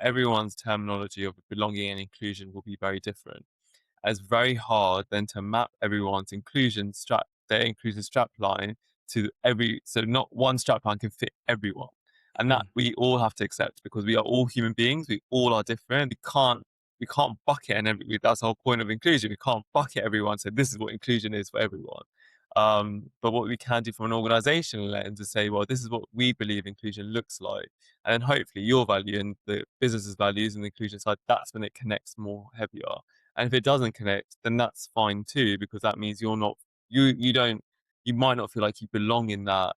everyone's terminology of belonging and inclusion will be very different. It's very hard then to map everyone's their inclusion strap line to so not one strap line can fit everyone. And that Mm. we all have to accept because we are all human beings. We all are different. We can't bucket that's the whole point of inclusion. We can't bucket everyone. So this is what inclusion is for everyone. But what we can do from an organizational lens is say, well, this is what we believe inclusion looks like. And then hopefully your value and the business's values and the inclusion side, that's when it connects more heavier. And if it doesn't connect, then that's fine too, because that means you might not feel like you belong in that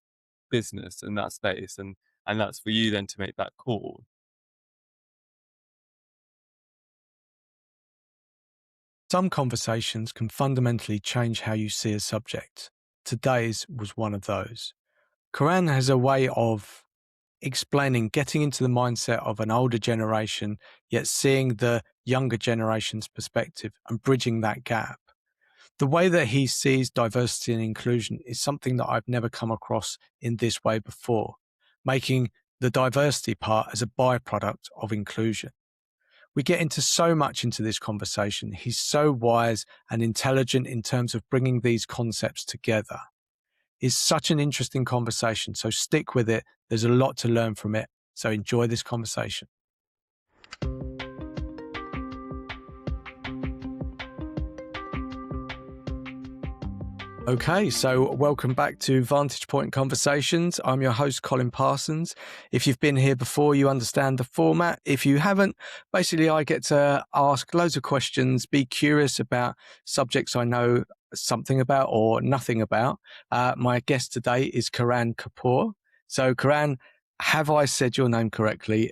business and that space. And that's for you then to make that call. Some conversations can fundamentally change how you see a subject. Today's was one of those. Karan has a way of explaining getting into the mindset of an older generation, yet seeing the younger generation's perspective and bridging that gap. The way that he sees diversity and inclusion is something that I've never come across in this way before, making the diversity part as a byproduct of inclusion. We get into so much into this conversation. He's so wise and intelligent in terms of bringing these concepts together. It's such an interesting conversation, so stick with it. There's a lot to learn from it. So enjoy this conversation. Okay, so welcome back to Vantage Point Conversations. I'm your host, Colin Parsons. If you've been here before, you understand the format. If you haven't, basically I get to ask loads of questions, be curious about subjects I know something about or nothing about. My guest today is Karan Kapoor. So Karan, have I said your name correctly?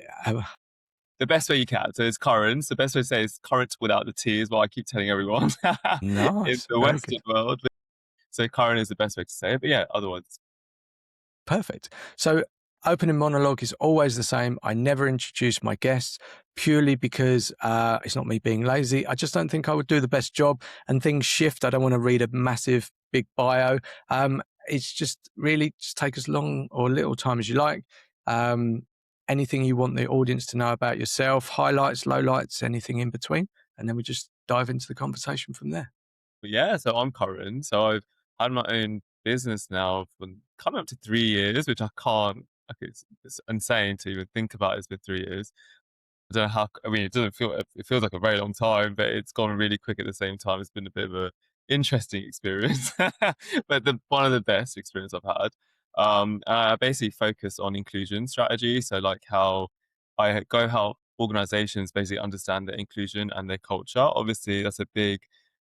The best way you can. So it's current. The best way to say is current without the T is what I keep telling everyone in Nice, the very Western good. world. So current is the best way to say it. But yeah, otherwise. Perfect. So opening monologue is always the same. I never introduce my guests purely because it's not me being lazy. I just don't think I would do the best job and things shift. I don't want to read a massive, big bio. It's just really just take as long or little time as you like. Anything you want the audience to know about yourself, highlights, lowlights, anything in between. And then we just dive into the conversation from there. But yeah, so I'm Karan. So I've had my own business now for coming up to 3 years, which I can't. Okay, it's insane to even think about. It's been 3 years. I don't know how. I mean, it doesn't feel. It feels like a very long time, but it's gone really quick at the same time. It's been a bit of a interesting experience, but one of the best experience I've had. I basically focus on inclusion strategy. So like how I go help organizations basically understand their inclusion and their culture. Obviously, that's a big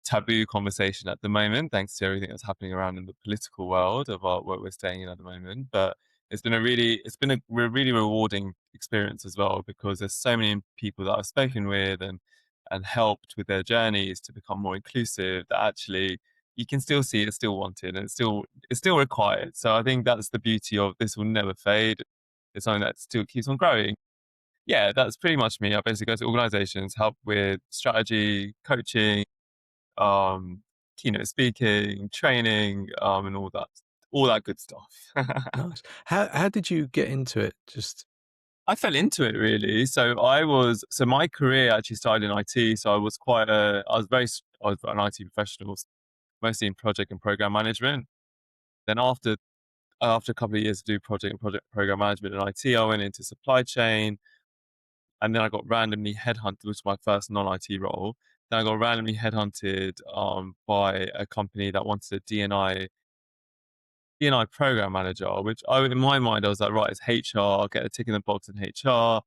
taboo conversation at the moment, thanks to everything that's happening around in the political world of what we're staying in at the moment. But it's been a really rewarding experience as well because there's so many people that I've spoken with and helped with their journeys to become more inclusive that actually you can still see it's still wanted and it's still required. So I think that's the beauty of this will never fade. It's something that still keeps on growing. Yeah, that's pretty much me. I basically go to organizations, help with strategy, coaching, keynote speaking, training, and all that good stuff. Nice. How did you get into it? Just I fell into it really. So my career actually started in IT. So I was an IT professional, mostly in project and program management. Then after a couple of years to do project program management in IT, I went into supply chain, and then I got randomly headhunted, which was my first non-IT role. Then I got randomly headhunted by a company that wanted a D&I program manager, which in my mind, I was like, right, it's HR, I'll get a tick in the box in HR,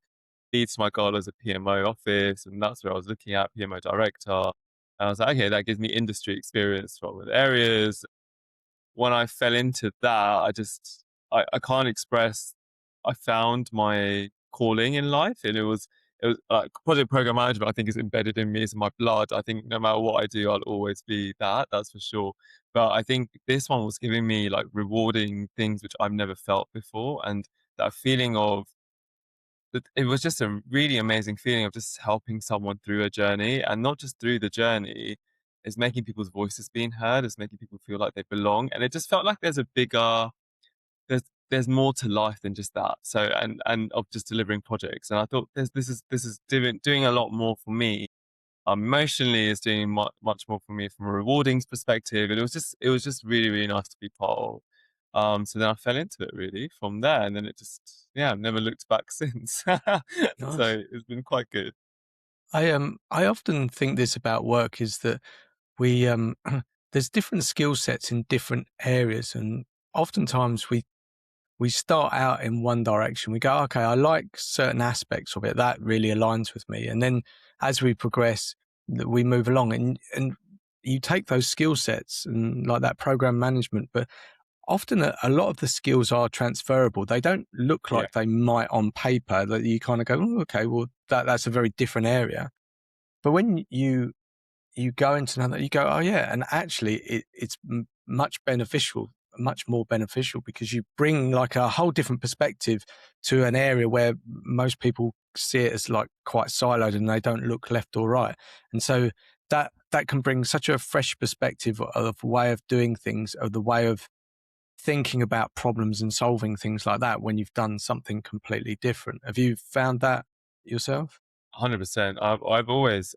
leads to my goal as a PMO office, and that's where I was looking at, PMO director. And I was like, okay, that gives me industry experience from other areas. When I fell into that, I can't express, I found my calling in life, and it was like project program management. I think is embedded in me, it's in my blood. I think no matter what I do, I'll always be that's for sure. But I think this one was giving me like rewarding things which I've never felt before, and that feeling of it was just a really amazing feeling of just helping someone through a journey, and not just through the journey, is making people's voices being heard, is making people feel like they belong. And it just felt like there's there's more to life than just that. So, and of just delivering projects. And I thought this is doing a lot more for me. Emotionally, is doing much more for me from a rewarding perspective. And it was just really, really nice to be part of. So then I fell into it really from there, and then it just, yeah, I've never looked back since. Nice. So it's been quite good. I often think this about work is that we there's different skill sets in different areas, and oftentimes we start out in one direction. We go, okay, I like certain aspects of it. That really aligns with me. And then as we progress, we move along, and you take those skill sets and like that program management, but often a lot of the skills are transferable. They don't look Yeah, like they might on paper, that you kind of go, oh, okay, well, that's a very different area. But when you go into another, you go, oh yeah, and actually it's much beneficial, much more beneficial, because you bring like a whole different perspective to an area where most people see it as like quite siloed and they don't look left or right. And so that can bring such a fresh perspective of way of doing things, of the way of thinking about problems and solving things like that when you've done something completely different. Have you found that yourself? 100%. I've always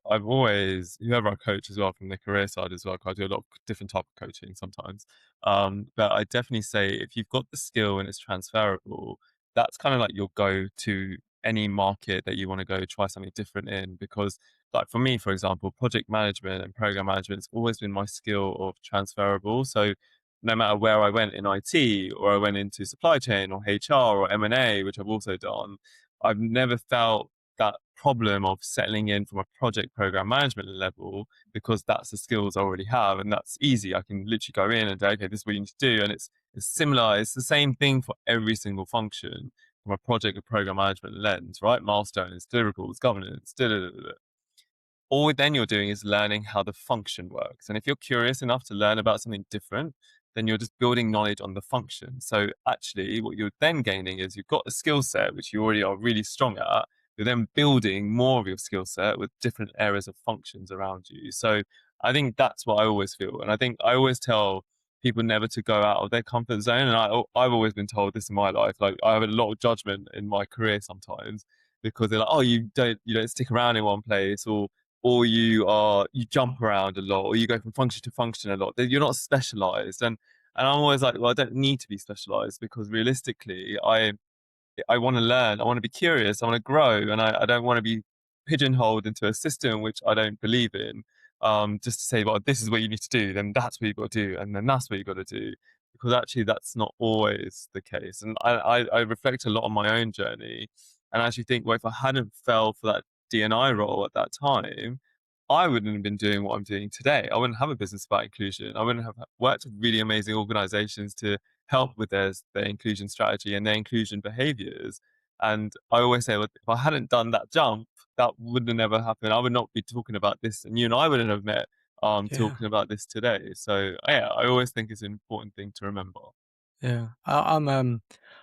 whoever I coach as well from the career side as well, 'cause I do a lot of different type of coaching sometimes. But I definitely say if you've got the skill and it's transferable, that's kind of like your go to any market that you want to go try something different in. Because like for me, for example, project management and program management has always been my skill of transferable. So no matter where I went in IT or I went into supply chain or HR or M&A, which I've also done, I've never felt that problem of settling in from a project program management level, because that's the skills I already have and that's easy. I can literally go in and say, okay, this is what you need to do. And it's similar, it's the same thing for every single function from a project or program management lens, right? Milestones, deliverables, governance, da, da, da, da. All then you're doing is learning how the function works. And if you're curious enough to learn about something different, then you're just building knowledge on the function. So actually, what you're then gaining is you've got a skill set which you already are really strong at. You're then building more of your skill set with different areas of functions around you. So I think that's what I always feel. And I think I always tell people never to go out of their comfort zone. And I've always been told this in my life. Like I have a lot of judgment in my career sometimes because they're like, oh, you don't stick around in one place, or you jump around a lot, or you go from function to function a lot. You're not specialized, and I'm always like, well, I don't need to be specialized, because realistically, I want to learn, I want to be curious, I want to grow, and I don't want to be pigeonholed into a system which I don't believe in. Just to say, well, this is what you need to do, then that's what you've got to do, and then that's what you've got to do, because actually that's not always the case. And I reflect a lot on my own journey, and actually think, well, if I hadn't fell for that D&I role at that time, I wouldn't have been doing what I'm doing today. I wouldn't have a business about inclusion. I wouldn't have worked with really amazing organizations to help with their inclusion strategy and their inclusion behaviors. And I always say, well, if I hadn't done that jump, that would have never happened. I would not be talking about this, and you and I wouldn't have met Yeah. talking about this today. So yeah, I always think it's an important thing to remember. Yeah, I'm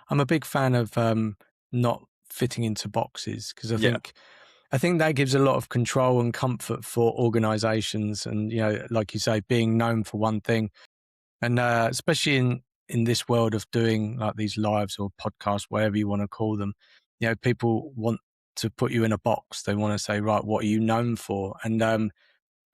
a big fan of not fitting into boxes, because Yeah, I think that gives a lot of control and comfort for organisations, and you know, like you say, being known for one thing, and especially in this world of doing like these lives or podcasts, whatever you want to call them, you know, people want to put you in a box. They want to say, right, what are you known for? And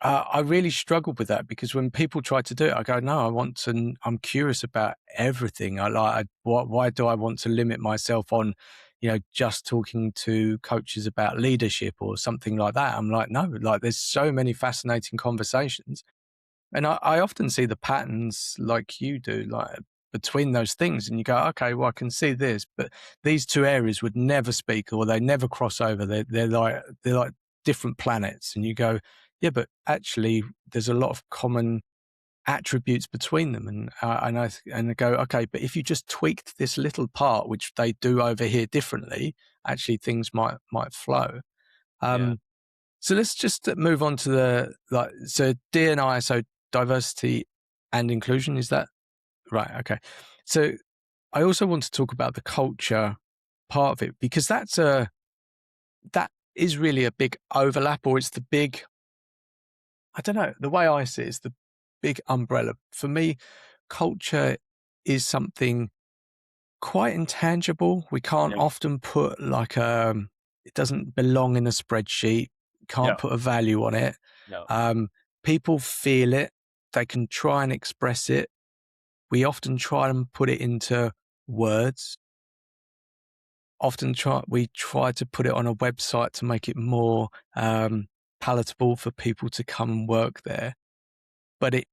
I really struggled with that, because when people try to do it, I go, no, I want to, I'm curious about everything. Why do I want to limit myself on, you know, just talking to coaches about leadership or something like that? I'm like, no, like there's so many fascinating conversations. And I often see the patterns like you do, like between those things. And you go, okay, well, I can see this, but these two areas would never speak, or they never cross over. They're like different planets. And you go, yeah, but actually there's a lot of common attributes between them. And I go, okay, but if you just tweaked this little part, which they do over here differently, actually things might flow. yeah, Um, so let's just move on to the so D&I, so diversity and inclusion. Is that right? Okay. So I also want to talk about the culture part of it, because that is really a big overlap, or it's the big, I don't know, the way I see it is the big umbrella. For me, culture is something quite intangible. We can't Yeah. often put like it doesn't belong in a spreadsheet. Can't Yeah. put a value on it. Yeah. Um, People feel it. They can try and express it. We often try and put it into words. We try to put it on a website to make it more palatable for people to come and work there. But it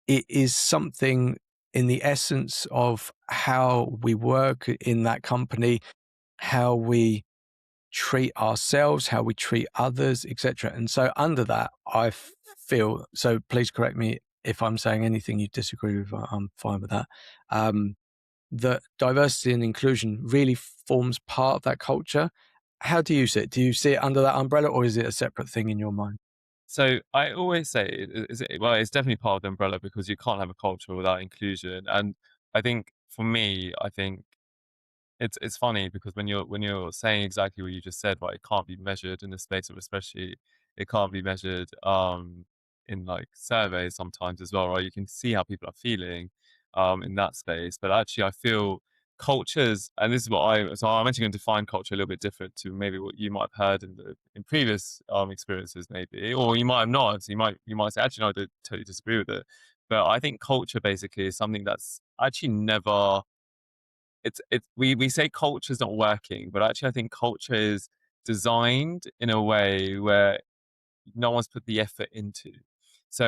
is something in the essence of how we work in that company, how we treat ourselves, how we treat others, etc. And so under that, feel, so please correct me if I'm saying anything you disagree with, I'm fine with that. That diversity and inclusion really forms part of that culture. How do you see it? Do you see it under that umbrella, or is it a separate thing in your mind? So I always say, well, it's definitely part of the umbrella because you can't have a culture without inclusion. And I think for me, I think it's funny because when you're saying exactly what you just said, right, it can't be measured in the space of a spreadsheet. It can't be measured in like surveys sometimes as well, right? You can see how people are feeling in that space. But actually I feel cultures, and this is what I'm actually going to define culture a little bit different to maybe what you might have heard in previous experiences maybe, or you might have not. So you might say, actually no, I don't totally disagree with it. But I think culture basically is something that's actually never we say culture's not working, but actually I think culture is designed in a way where no one's put the effort into. So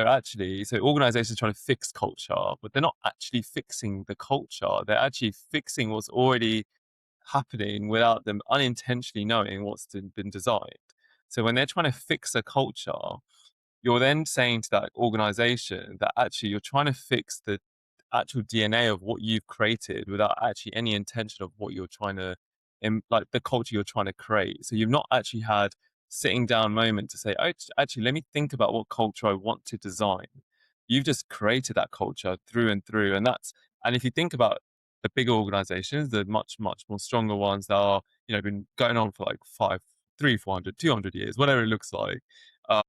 organizations trying to fix culture, but they're not actually fixing the culture. They're actually fixing what's already happening without them unintentionally knowing been designed. So when they're trying to fix a culture, you're then saying to that organization that actually you're trying to fix the actual DNA of what you've created without actually any intention of what you're trying to, like the culture you're trying to create. So you've not actually had sitting down moment to say, oh, actually, let me think about what culture I want to design. You've just created that culture through and through. And if you think about the bigger organizations, the much, much more stronger ones that are, been going on for like 400, 200 years, whatever it looks like. uh,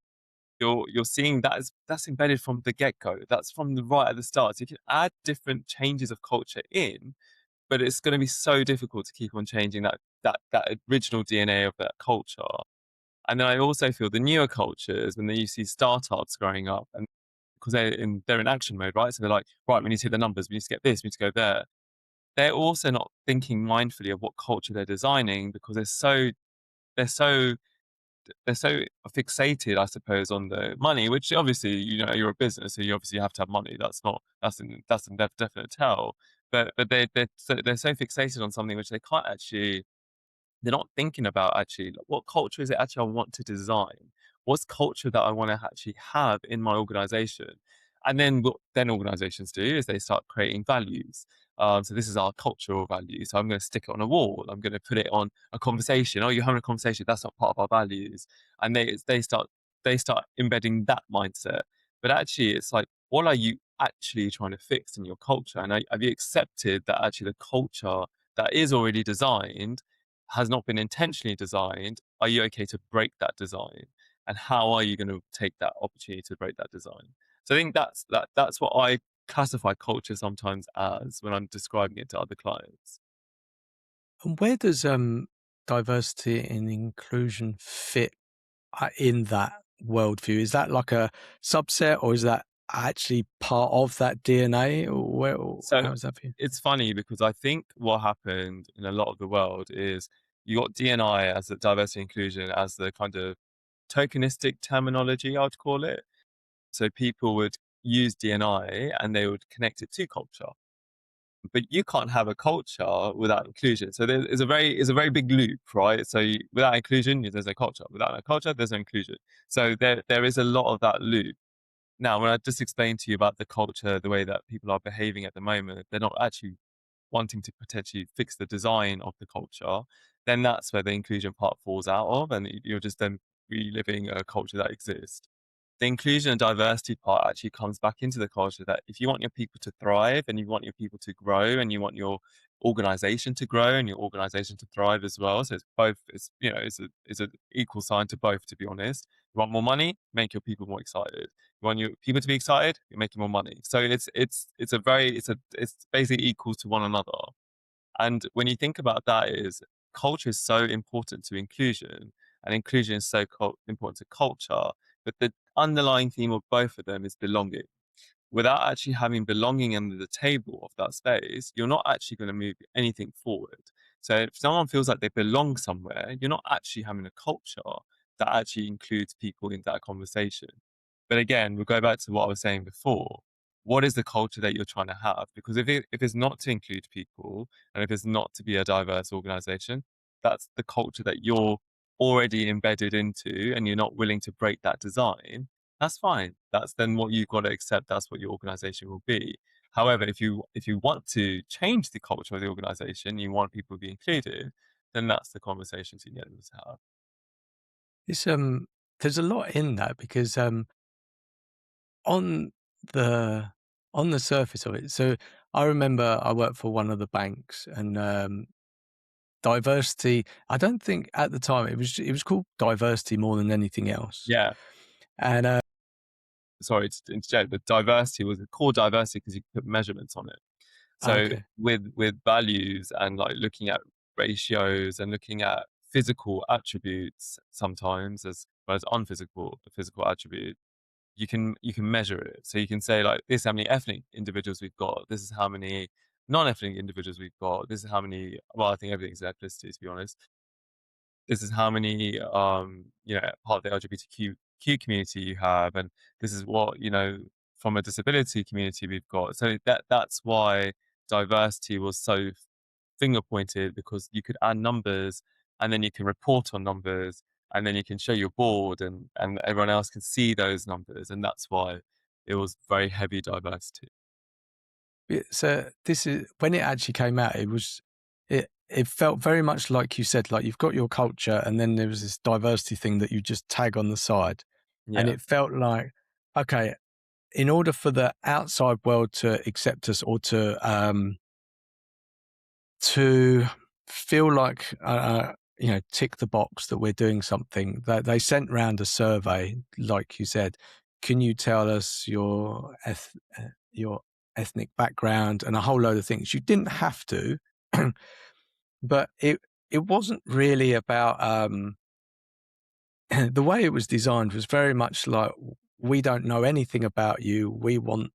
you're seeing that's embedded from the get-go. That's from the right at the start. So you can add different changes of culture in, but it's going to be so difficult to keep on changing that original DNA of that culture. And then I also feel the newer cultures, when you see startups growing up, and because they're in action mode, right? So they're like, right, we need to hit the numbers, we need to get this, we need to go there. They're also not thinking mindfully of what culture they're designing because they're so they're so fixated, I suppose, on the money, which obviously, you're a business, so you obviously have to have money. That's a definite tell. But they're so fixated on something which they can't actually they're not thinking about actually like, what culture is it actually I want to design? What's culture that I want to actually have in my organization? And then what then organizations do is they start creating values. So this is our cultural value. So I'm going to stick it on a wall. I'm going to put it on a conversation. Oh, you're having a conversation. That's not part of our values. And they start embedding that mindset. But actually, it's like, what are you actually trying to fix in your culture? And have you accepted that actually the culture that is already designed has not been intentionally designed? Are you okay to break that design? And how are you going to take that opportunity to break that design? So I think that's what I classify culture sometimes as when I'm describing it to other clients. And where does diversity and inclusion fit in that worldview? Is that like a subset, or is that actually part of that DNA? Or So how is that for you? it's funny because I think what happened in a lot of the world is you got DNI as the diversity inclusion as the kind of tokenistic terminology, I'd call it. So people would use DNI and they would connect it to culture. But you can't have a culture without inclusion. So there's a very big loop, right? So without inclusion, there's no culture. Without no culture, there's no inclusion. So there is a lot of that loop. Now, when I just explained to you about the culture, the way that people are behaving at the moment, they're not actually wanting to potentially fix the design of the culture, then that's where the inclusion part falls out of, and you're just then reliving a culture that exists. The inclusion and diversity part actually comes back into the culture that if you want your people to thrive and you want your people to grow and you want your organization to grow and your organization to thrive as well. So it's both, it's an equal sign to both, to be honest. You want more money, make your people more excited. You want your people to be excited, you're making more money. So it's basically equal to one another. And when you think about that, is culture is so important to inclusion, and inclusion is so important to culture. But the underlying theme of both of them is belonging. Without actually having belonging under the table of that space, you're not actually going to move anything forward. So if someone feels like they belong somewhere, you're not actually having a culture that actually includes people in that conversation. But again, we'll go back to what I was saying before. What is the culture that you're trying to have? Because if it's not to include people, and if it's not to be a diverse organization, that's the culture that you're already embedded into, and you're not willing to break that design. That's fine. That's then what you've got to accept. That's what your organization will be. However, if you want to change the culture of the organization, you want people to be included, then that's the conversations you need to have. It's there's a lot in that because on the on the surface of it. So I remember I worked for one of the banks, and diversity. I don't think at the time it was called diversity more than anything else. Yeah. And Sorry to interject, but diversity was a core diversity because you could put measurements on it. So okay, with values and like looking at ratios and looking at physical attributes sometimes as well as unphysical physical attributes, you can measure it. So you can say like this is how many ethnic individuals we've got, this is how many non-ethnic individuals we've got, this is how many, well, I think everything's ethnicity to be honest. This is how many part of the LGBTQ community you have, and this is what, from a disability community we've got. So that's why diversity was so finger pointed, because you could add numbers, and then you can report on numbers, and then you can show your board, and everyone else can see those numbers, and that's why it was very heavy diversity. so this is when it actually came out. It felt very much like you said, like you've got your culture, and then there was this diversity thing that you just tag on the side, and Yeah. it felt like okay, in order for the outside world to accept us or to feel like tick the box that we're doing something, that they sent round a survey, like you said, can you tell us your ethnic background and a whole load of things. You didn't have to, but it wasn't really about the way it was designed was very much like, we don't know anything about you. We want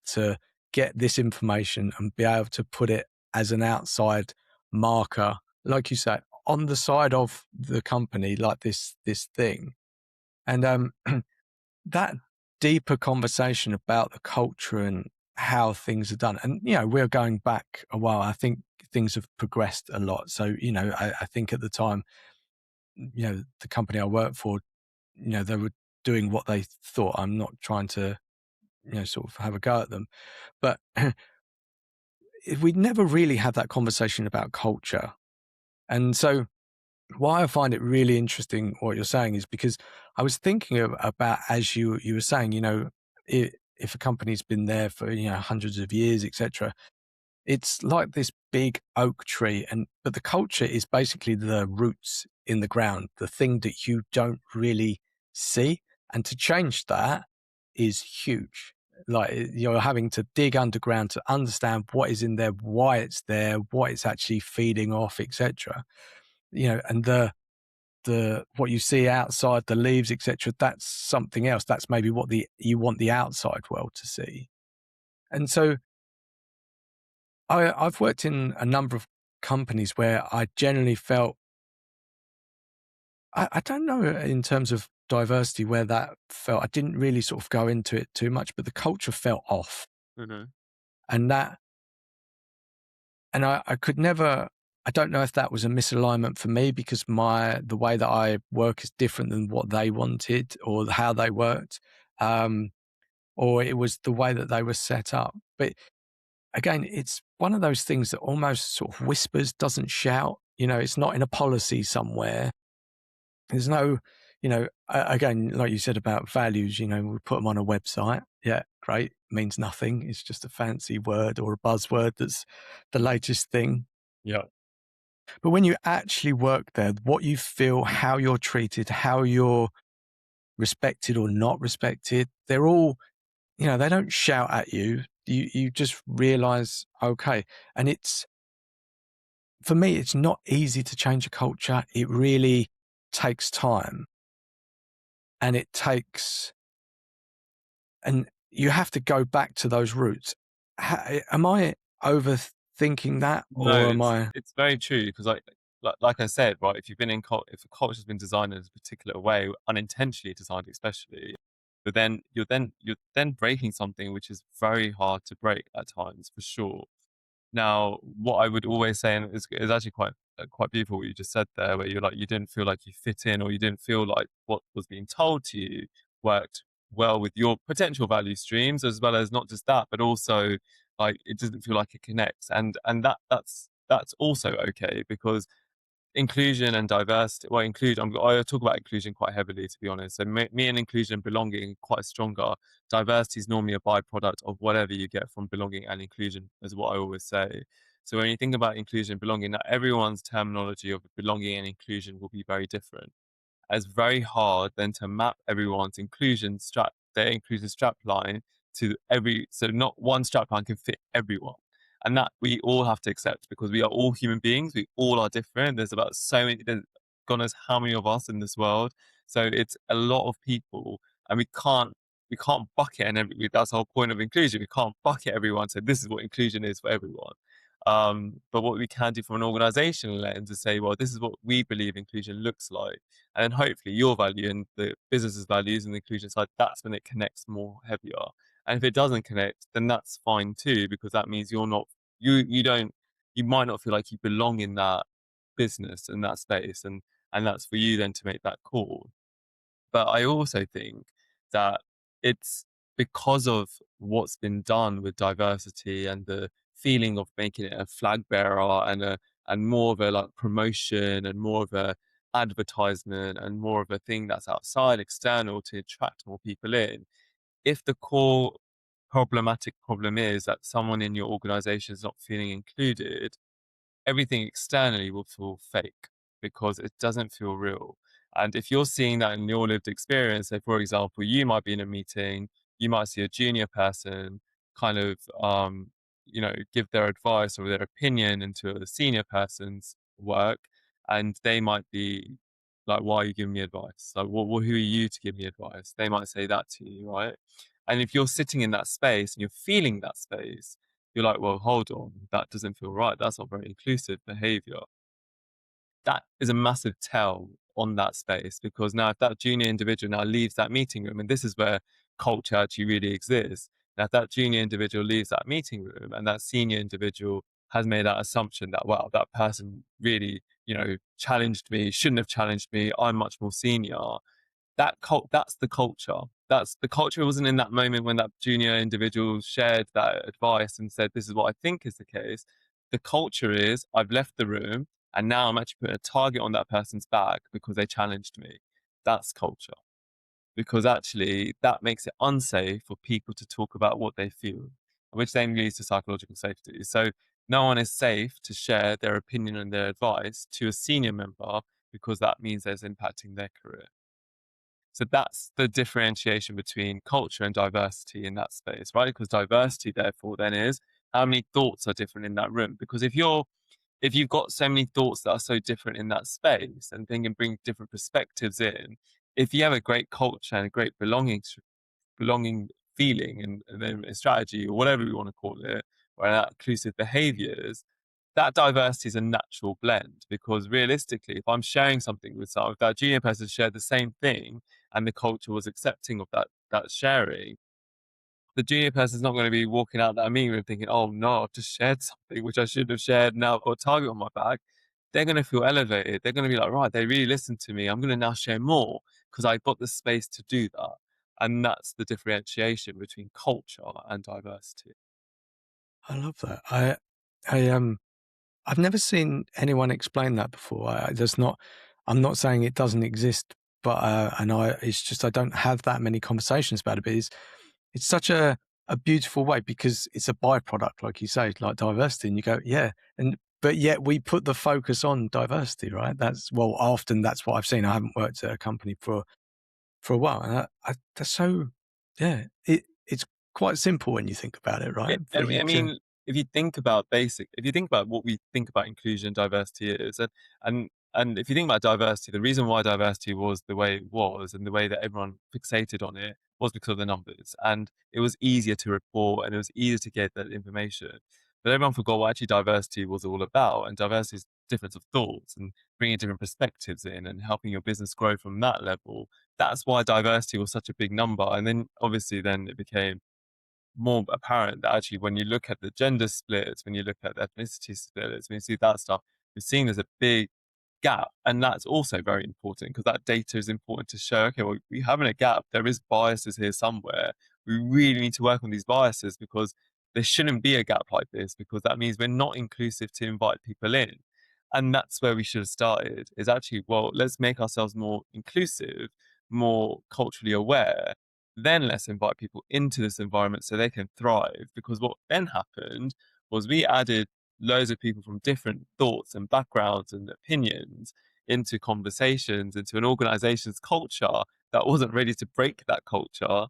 to get this information and be able to put it as an outside marker, like you say, on the side of the company, like this thing. And that deeper conversation about the culture and how things are done. And we're going back a while. I think things have progressed a lot. So I think at the time, the company I worked for, they were doing what they thought. I'm not trying to, sort of have a go at them, but we never really had that conversation about culture. And so why I find it really interesting what you're saying is because I was thinking about, as you were saying, if a company's been there for, hundreds of years, etc., it's like this big oak tree, but the culture is basically the roots in the ground, the thing that you don't really see. And to change that is huge. Like you're having to dig underground to understand what is in there, why it's there, what it's actually feeding off, etc. And the what you see outside, the leaves, etc., that's something else. That's maybe what you want the outside world to see. And so I've worked in a number of companies where I generally felt, I don't know in terms of diversity where that felt, I didn't really sort of go into it too much, but the culture felt off. Hmm. And I could never, I don't know if that was a misalignment for me because the way that I work is different than what they wanted or how they worked. Or it was the way that they were set up. But again, it's one of those things that almost sort of whispers, doesn't shout. It's not in a policy somewhere. There's no, again, like you said about values, we put them on a website. Yeah, great. Means nothing. It's just a fancy word or a buzzword that's the latest thing. Yeah. But when you actually work there, what you feel, how you're treated, how you're respected or not respected, they're all, they don't shout at you. You just realize, okay. And for me, it's not easy to change a culture. It really takes time, and and you have to go back to those roots. Am I overthinking that, No, or am I? it's very true because like I said, right, if you've been in if a culture's been designed in a particular way, unintentionally designed especially, but then you're then breaking something which is very hard to break at times, for sure. Now, what I would always say, and is actually quite beautiful what you just said there, where you're like you didn't feel like you fit in, or you didn't feel like what was being told to you worked well with your potential value streams, as well as not just that, but also like it doesn't feel like it connects, and that's also okay because inclusion and diversity. Well, I talk about inclusion quite heavily, to be honest. So me and inclusion and belonging are quite stronger. Diversity is normally a byproduct of whatever you get from belonging and inclusion, is what I always say. So when you think about inclusion and belonging, now everyone's terminology of belonging and inclusion will be very different. It's very hard then to map everyone's their inclusion strap line to so not one strap line can fit everyone. And that we all have to accept because we are all human beings. We all are different. There's God knows how many of us in this world. So it's a lot of people and we can't bucket that's the whole point of inclusion. We can't bucket everyone. So this is what inclusion is for everyone. But what we can do from an organizational lens is say, well, this is what we believe inclusion looks like. And then hopefully your value and the business's values and the inclusion side, that's when it connects more heavier. And if it doesn't connect, then that's fine too, because that means you might not feel like you belong in that business and that space. And that's for you then to make that call. But I also think that it's because of what's been done with diversity and the feeling of making it a flag bearer and more of a like promotion and more of a advertisement and more of a thing that's outside external to attract more people in. If the core problematic problem is that someone in your organization is not feeling included, everything externally will feel fake because it doesn't feel real. And if you're seeing that in your lived experience, say for example, you might be in a meeting, you might see a junior person kind of give their advice or their opinion into a senior person's work, and they might be like, "Why are you giving me advice? Like, who are you to give me advice?" They might say that to you, right? And if you're sitting in that space and you're feeling that space, you're like, well, hold on, that doesn't feel right. That's not very inclusive behavior. That is a massive tell on that space because now if that junior individual now leaves that meeting room, and this is where culture actually really exists. Now, if that junior individual leaves that meeting room and that senior individual has made that assumption that, wow, that person really, challenged me, shouldn't have challenged me, I'm much more senior, that's the culture. That's the culture wasn't in that moment when that junior individual shared that advice and said, this is what I think is the case. The culture is I've left the room and now I'm actually putting a target on that person's back because they challenged me. That's culture. Because actually that makes it unsafe for people to talk about what they feel, which then leads to psychological safety. So no one is safe to share their opinion and their advice to a senior member because that means there's impacting their career. So that's the differentiation between culture and diversity in that space, right? Because diversity, therefore, then is how many thoughts are different in that room. Because if you've got so many thoughts that are so different in that space and they can bring different perspectives in, if you have a great culture and a great belonging feeling and then a strategy or whatever we want to call it, or that inclusive behaviors, that diversity is a natural blend because realistically, if I'm sharing something with someone, if that junior person shared the same thing and the culture was accepting of that sharing, the junior person is not going to be walking out that meeting room thinking, "Oh no, I've just shared something which I shouldn't have shared. Now I've got a target on my back." They're going to feel elevated. They're going to be like, "Right, they really listened to me. I'm going to now share more because I got the space to do that." And that's the differentiation between culture and diversity. I love that. I I've never seen anyone explain that before. There's not. I'm not saying it doesn't exist, but it's just I don't have that many conversations about it. But it's such a beautiful way because it's a byproduct, like you say, like diversity, and you go, yeah, and but yet we put the focus on diversity, right? Often that's what I've seen. I haven't worked at a company for a while, and that's so, yeah. It's quite simple when you think about it, Yeah, right? I mean, Very I mean, clear. if you think about what we think about inclusion and diversity is, and if you think about diversity, the reason why diversity was the way it was and the way that everyone fixated on it was because of the numbers, and it was easier to report and it was easier to get that information. But everyone forgot what actually diversity was all about, and diversity is difference of thoughts and bringing different perspectives in and helping your business grow from that level. That's why diversity was such a big number, and then obviously then it became more apparent that actually when you look at the gender splits, when you look at the ethnicity splits, when you see that stuff, you're seeing there's a big gap. And that's also very important because that data is important to show, okay, well, we're having a gap. There is biases here somewhere. We really need to work on these biases because there shouldn't be a gap like this, because that means we're not inclusive to invite people in. And that's where we should have started, is actually, well, let's make ourselves more inclusive, more culturally aware, then let's invite people into this environment so they can thrive. Because what then happened was we added loads of people from different thoughts and backgrounds and opinions into conversations, into an organization's culture that wasn't ready to break that culture.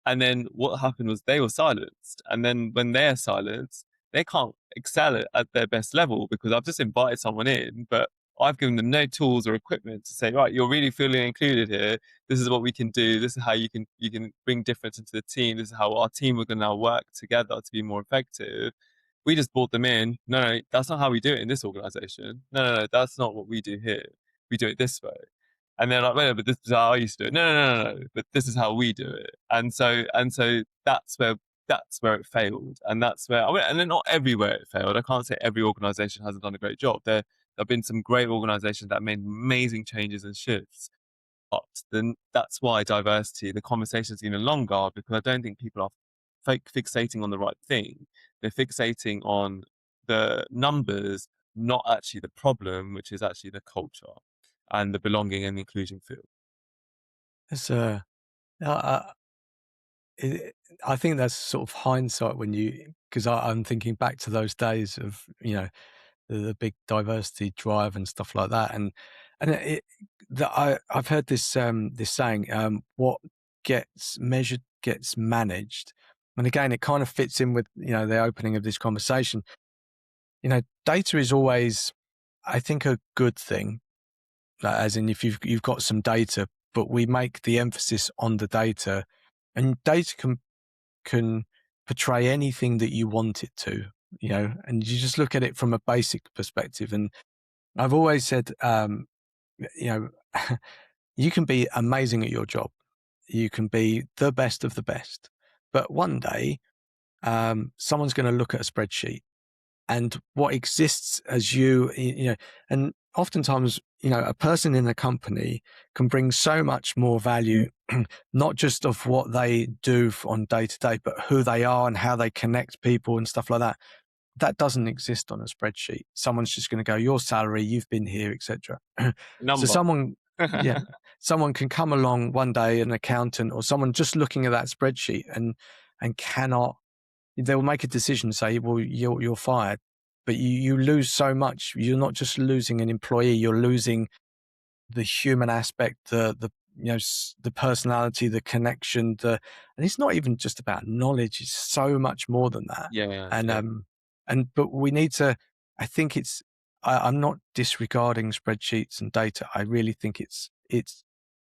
And then what happened was they were silenced. And then when they're silenced, they can't excel at their best level because I've just invited someone in, but I've given them no tools or equipment to say, right, you're really feeling included here. This is what we can do. This is how you can bring difference into the team. This is how our team are going to now work together to be more effective. We just brought them in. No, no, that's not how we do it in this organization. No, no, no, that's not what we do here. We do it this way. And they're like, wait, but this is how I used to do it. No, no, no, no, no, but this is how we do it. And so that's where it failed, and that's where and then not everywhere it failed. I can't say every organization hasn't done a great job. There have been some great organizations that made amazing changes and shifts, but then that's why diversity, the conversation is even longer, because I don't think people are fixating on the right thing. They're fixating on the numbers, not actually the problem, which is actually the culture and the belonging and inclusion feel. It's uh, it, I think that's sort of hindsight when because I'm thinking back to those days of, the big diversity drive and stuff like that. And I've heard this saying, what gets measured gets managed. And again, it kind of fits in with, the opening of this conversation. Data is always, I think, a good thing, like, as in if you've got some data, but we make the emphasis on the data, and data can portray anything that you want it to, and you just look at it from a basic perspective. And I've always said, you know, you can be amazing at your job. You can be the best of the best. But one day, someone's going to look at a spreadsheet, and what exists as and oftentimes, a person in a company can bring so much more value, not just of what they do on day to day, but who they are and how they connect people and stuff like that. That doesn't exist on a spreadsheet. Someone's just going to go, your salary, you've been here, etc. So Number. someone can come along one day, an accountant or someone just looking at that spreadsheet and cannot. They will make a decision, say, well, you're fired, but you lose so much. You're not just losing an employee, you're losing the human aspect, the personality, the connection, and it's not even just about knowledge. It's so much more than that. Yeah, yeah, And yeah. but we need to. I think I'm not disregarding spreadsheets and data. I really think it's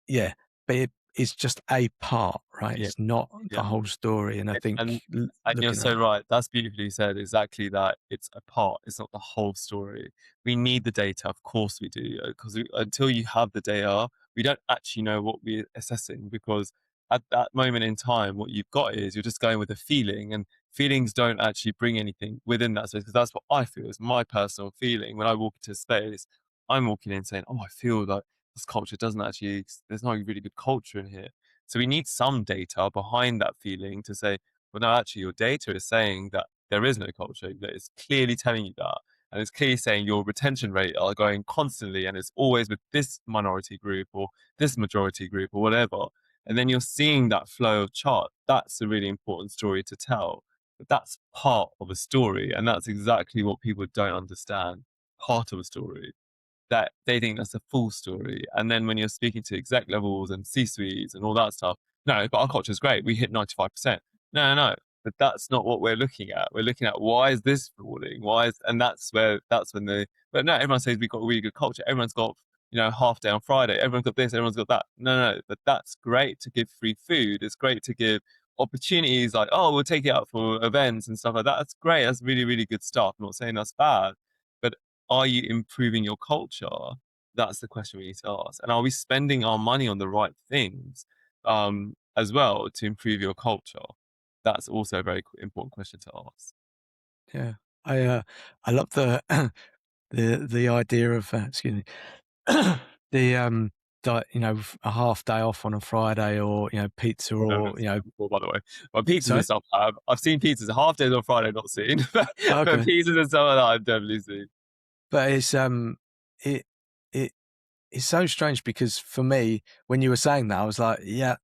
yeah, but it's just a part, right? Yeah, It's not the yeah. whole story. And I And think you're looking at so it, right. That's beautifully said. Exactly that. It's a part. It's not the whole story. We need the data, of course we do, because until you have the data, we don't actually know what we're assessing. Because at that moment in time, what you've got is you're just going with a feeling, and feelings don't actually bring anything within that space. Because that's what I feel. It's my personal feeling when I walk into a space. I'm walking in saying, "Oh, I feel like this culture doesn't actually. There's not a really good culture in here." So we need some data behind that feeling to say, well, no, actually, your data is saying that there is no culture. That it's clearly telling you that. And it's clearly saying your retention rate are going constantly, and it's always with this minority group or this majority group or whatever. And then you're seeing that flow of chart. That's a really important story to tell. But that's part of a story. And that's exactly what people don't understand. Part of a story, that they think that's a full story. And then when you're speaking to exec levels and C-suites and all that stuff, no, but our culture is great. We hit 95%. No, no, no. But that's not what we're looking at. We're looking at why is this falling? Why is, and that's when but no, everyone says we've got a really good culture. Everyone's got, half day on Friday. Everyone's got this, everyone's got that. No, but that's great to give free food. It's great to give opportunities like, oh, we'll take it out for events and stuff like that. That's great. That's really, really good stuff. I'm not saying that's bad, but are you improving your culture? That's the question we need to ask. And are we spending our money on the right things, as well, to improve your culture? That's also a very important question to ask. Yeah. I love the the idea of, excuse me, the, a half day off on a Friday, or, pizza, I've never or, seen that before, by the way. But pizzas and sorry? stuff, I've seen pizzas. Half days on Friday, not seen. But Okay. pizzas and stuff like that, I've definitely seen. But it it it's so strange, because for me, when you were saying that, I was like, yeah,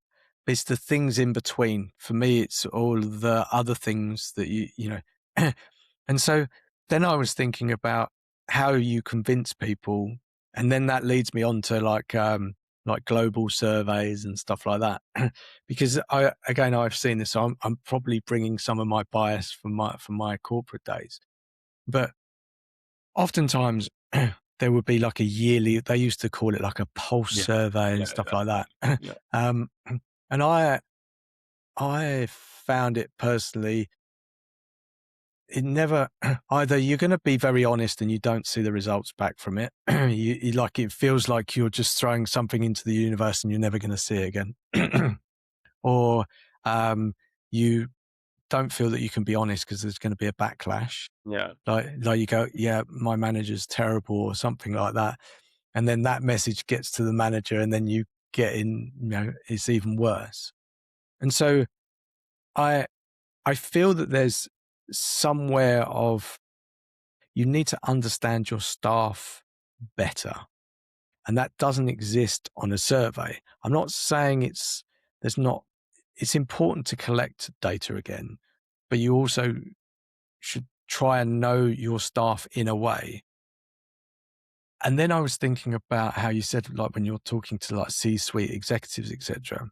it's the things in between. For me, it's all the other things that you know. And so then I was thinking about how you convince people, and then that leads me on to like global surveys and stuff like that. Because I've seen this, so I'm probably bringing some of my bias from my corporate days, but oftentimes there would be like a yearly, they used to call it like a pulse Yeah, survey and yeah, stuff like definitely. that. Yeah, um, and I found it personally, it never, either you're going to be very honest and you don't see the results back from it. You like, it feels like you're just throwing something into the universe and you're never going to see it again. Or you don't feel that you can be honest because there's going to be a backlash. yeah, Like you go, yeah, my manager's terrible, or something like that. And then that message gets to the manager, and then you get in, it's even worse. And so I I feel that there's somewhere of, you need to understand your staff better. And that doesn't exist on a survey. I'm not saying there's not, it's important to collect data again, but you also should try and know your staff in a way. And then I was thinking about how you said, like, when you're talking to like C-suite executives, etc.,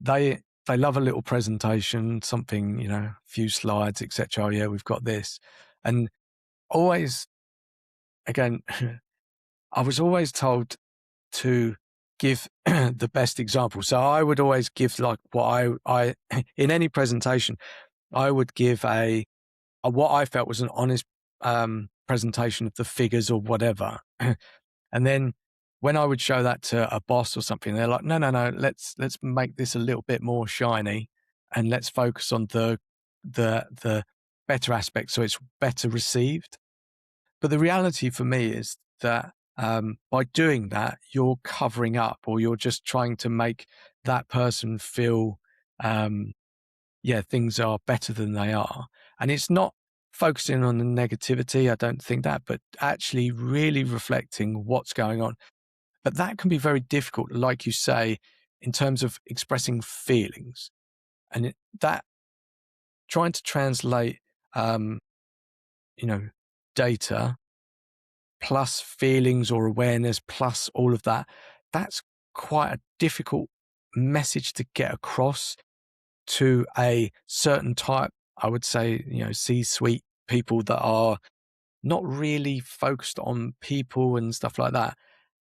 they love a little presentation, something, a few slides, etc. Oh yeah, we've got this. And always, again, I was always told to give the best example. So I would always give, like, what I in any presentation, I would give a what I felt was an honest presentation of the figures or whatever. And then when I would show that to a boss or something, they're like, no, let's make this a little bit more shiny, and let's focus on the better aspects, so it's better received. But the reality for me is that by doing that, you're covering up, or you're just trying to make that person feel, yeah, things are better than they are. And it's not focusing on the negativity, I don't think that, but actually really reflecting what's going on. But that can be very difficult, like you say, in terms of expressing feelings. And that, trying to translate, um, you know, data plus feelings or awareness plus all of that, that's quite a difficult message to get across to a certain type, I would say, C-suite people that are not really focused on people and stuff like that.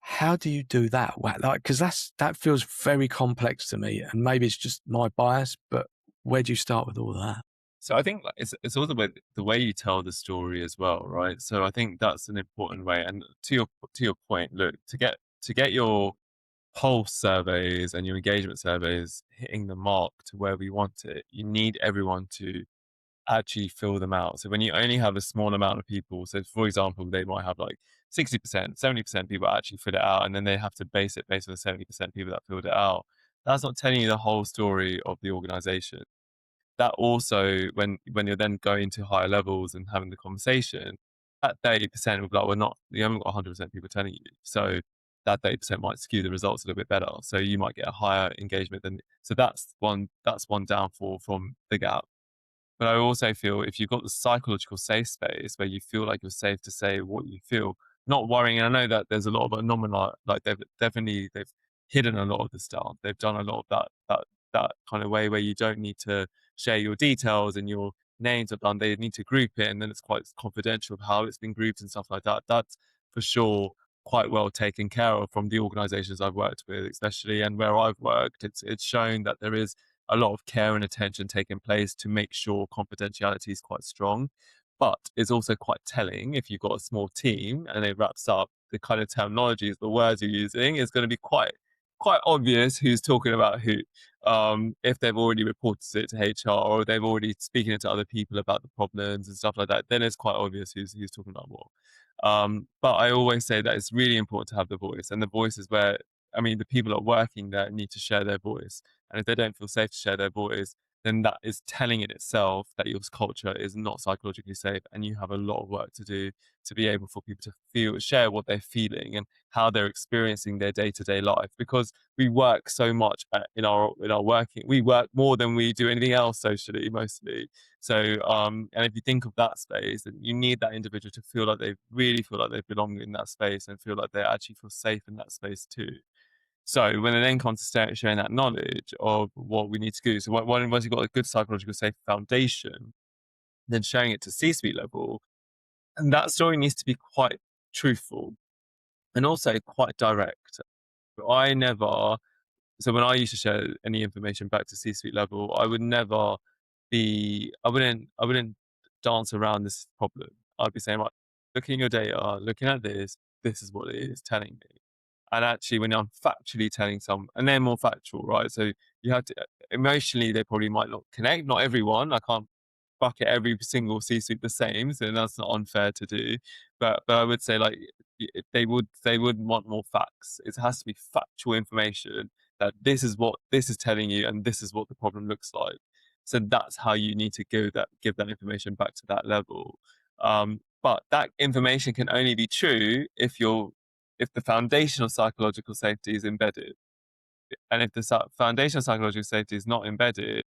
How do you do that? Like, because that feels very complex to me, and maybe it's just my bias, but where do you start with all that? so I think, like, it's all the way you tell the story as well, right? So I think that's an important way. And to your point, look, to get your pulse surveys and your engagement surveys hitting the mark to where we want it, you need everyone to actually fill them out. So when you only have a small amount of people, so for example, they might have like 60%, 70% people actually fill it out, and then they have to base it based on the 70% people that filled it out. That's not telling you the whole story of the organization. That also, when you're then going to higher levels and having the conversation, that 30% will be like, well, not, you haven't got 100% people telling you. So that 30% might skew the results a little bit better. So you might get a higher engagement than, so that's one downfall from the gap. But I also feel if you've got the psychological safe space where you feel like you're safe to say what you feel, not worrying. And I know that there's a lot of phenomena, like they've hidden a lot of the stuff. They've done a lot of that kind of way where you don't need to share your details and your names are done, they need to group it, and then it's quite confidential of how it's been grouped and stuff like that. That's for sure quite well taken care of from the organizations I've worked with, especially, and where I've worked. It's shown that there is a lot of care and attention taking place to make sure confidentiality is quite strong. But it's also quite telling if you've got a small team and it wraps up the kind of terminologies, the words you're using, is going to be quite obvious who's talking about who. If they've already reported it to HR or they've already speaking to other people about the problems and stuff like that, then it's quite obvious who's talking about what. But I always say that it's really important to have the voice, and the voice is where, I mean, the people that are working there need to share their voice. And if they don't feel safe to share their voice, then that is telling in itself that your culture is not psychologically safe, and you have a lot of work to do to be able for people to share what they're feeling and how they're experiencing their day-to-day life. Because we work so much in our working, we work more than we do anything else socially, mostly. So, and if you think of that space, then you need that individual to feel like they really feel like they belong in that space and feel like they actually feel safe in that space too. So when it then comes to sharing that knowledge of what we need to do, so once you've got a good psychological safe foundation, then sharing it to C-suite level, and that story needs to be quite truthful and also quite direct. I never, so when I used to share any information back to C-suite level, I would never I wouldn't dance around this problem. I'd be saying, right, looking at your data, looking at this is what it is telling me. And actually, when I'm factually telling some, and they're more factual, right? So you have to, emotionally, they probably might not connect. Not everyone. I can't bucket every single C-suite the same, so that's not unfair to do. But I would say, like, they would want more facts. It has to be factual information that this is what this is telling you, and this is what the problem looks like. So that's how you need to give that information back to that level. But that information can only be true if the foundational psychological safety is embedded. And if the foundational psychological safety is not embedded,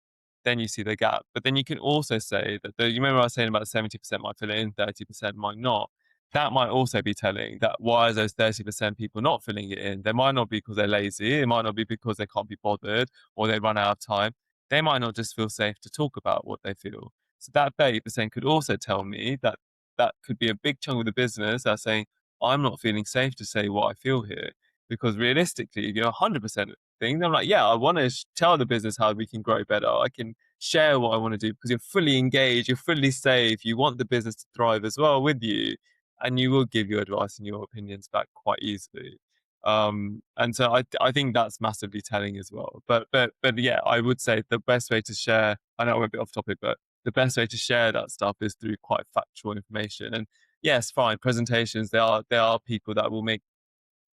then you see the gap. But then you can also say that you remember I was saying about 70% might fill it in, 30% might not. That might also be telling that why is those 30% people not filling it in? They might not be because they're lazy. It might not be because they can't be bothered or they run out of time. They might not just feel safe to talk about what they feel. So that 30% could also tell me that that could be a big chunk of the business that's saying, I'm not feeling safe to say what I feel here. Because realistically, if you're 100% thing, I'm like, yeah, I want to tell the business how we can grow better. I can share what I want to do because you're fully engaged, you're fully safe, you want the business to thrive as well with you, and you will give your advice and your opinions back quite easily. And so I think that's massively telling as well. But yeah, I would say the best way to share, I know I'm a bit off topic, but the best way to share that stuff is through quite factual information. And yes, fine, presentations, there are people that will make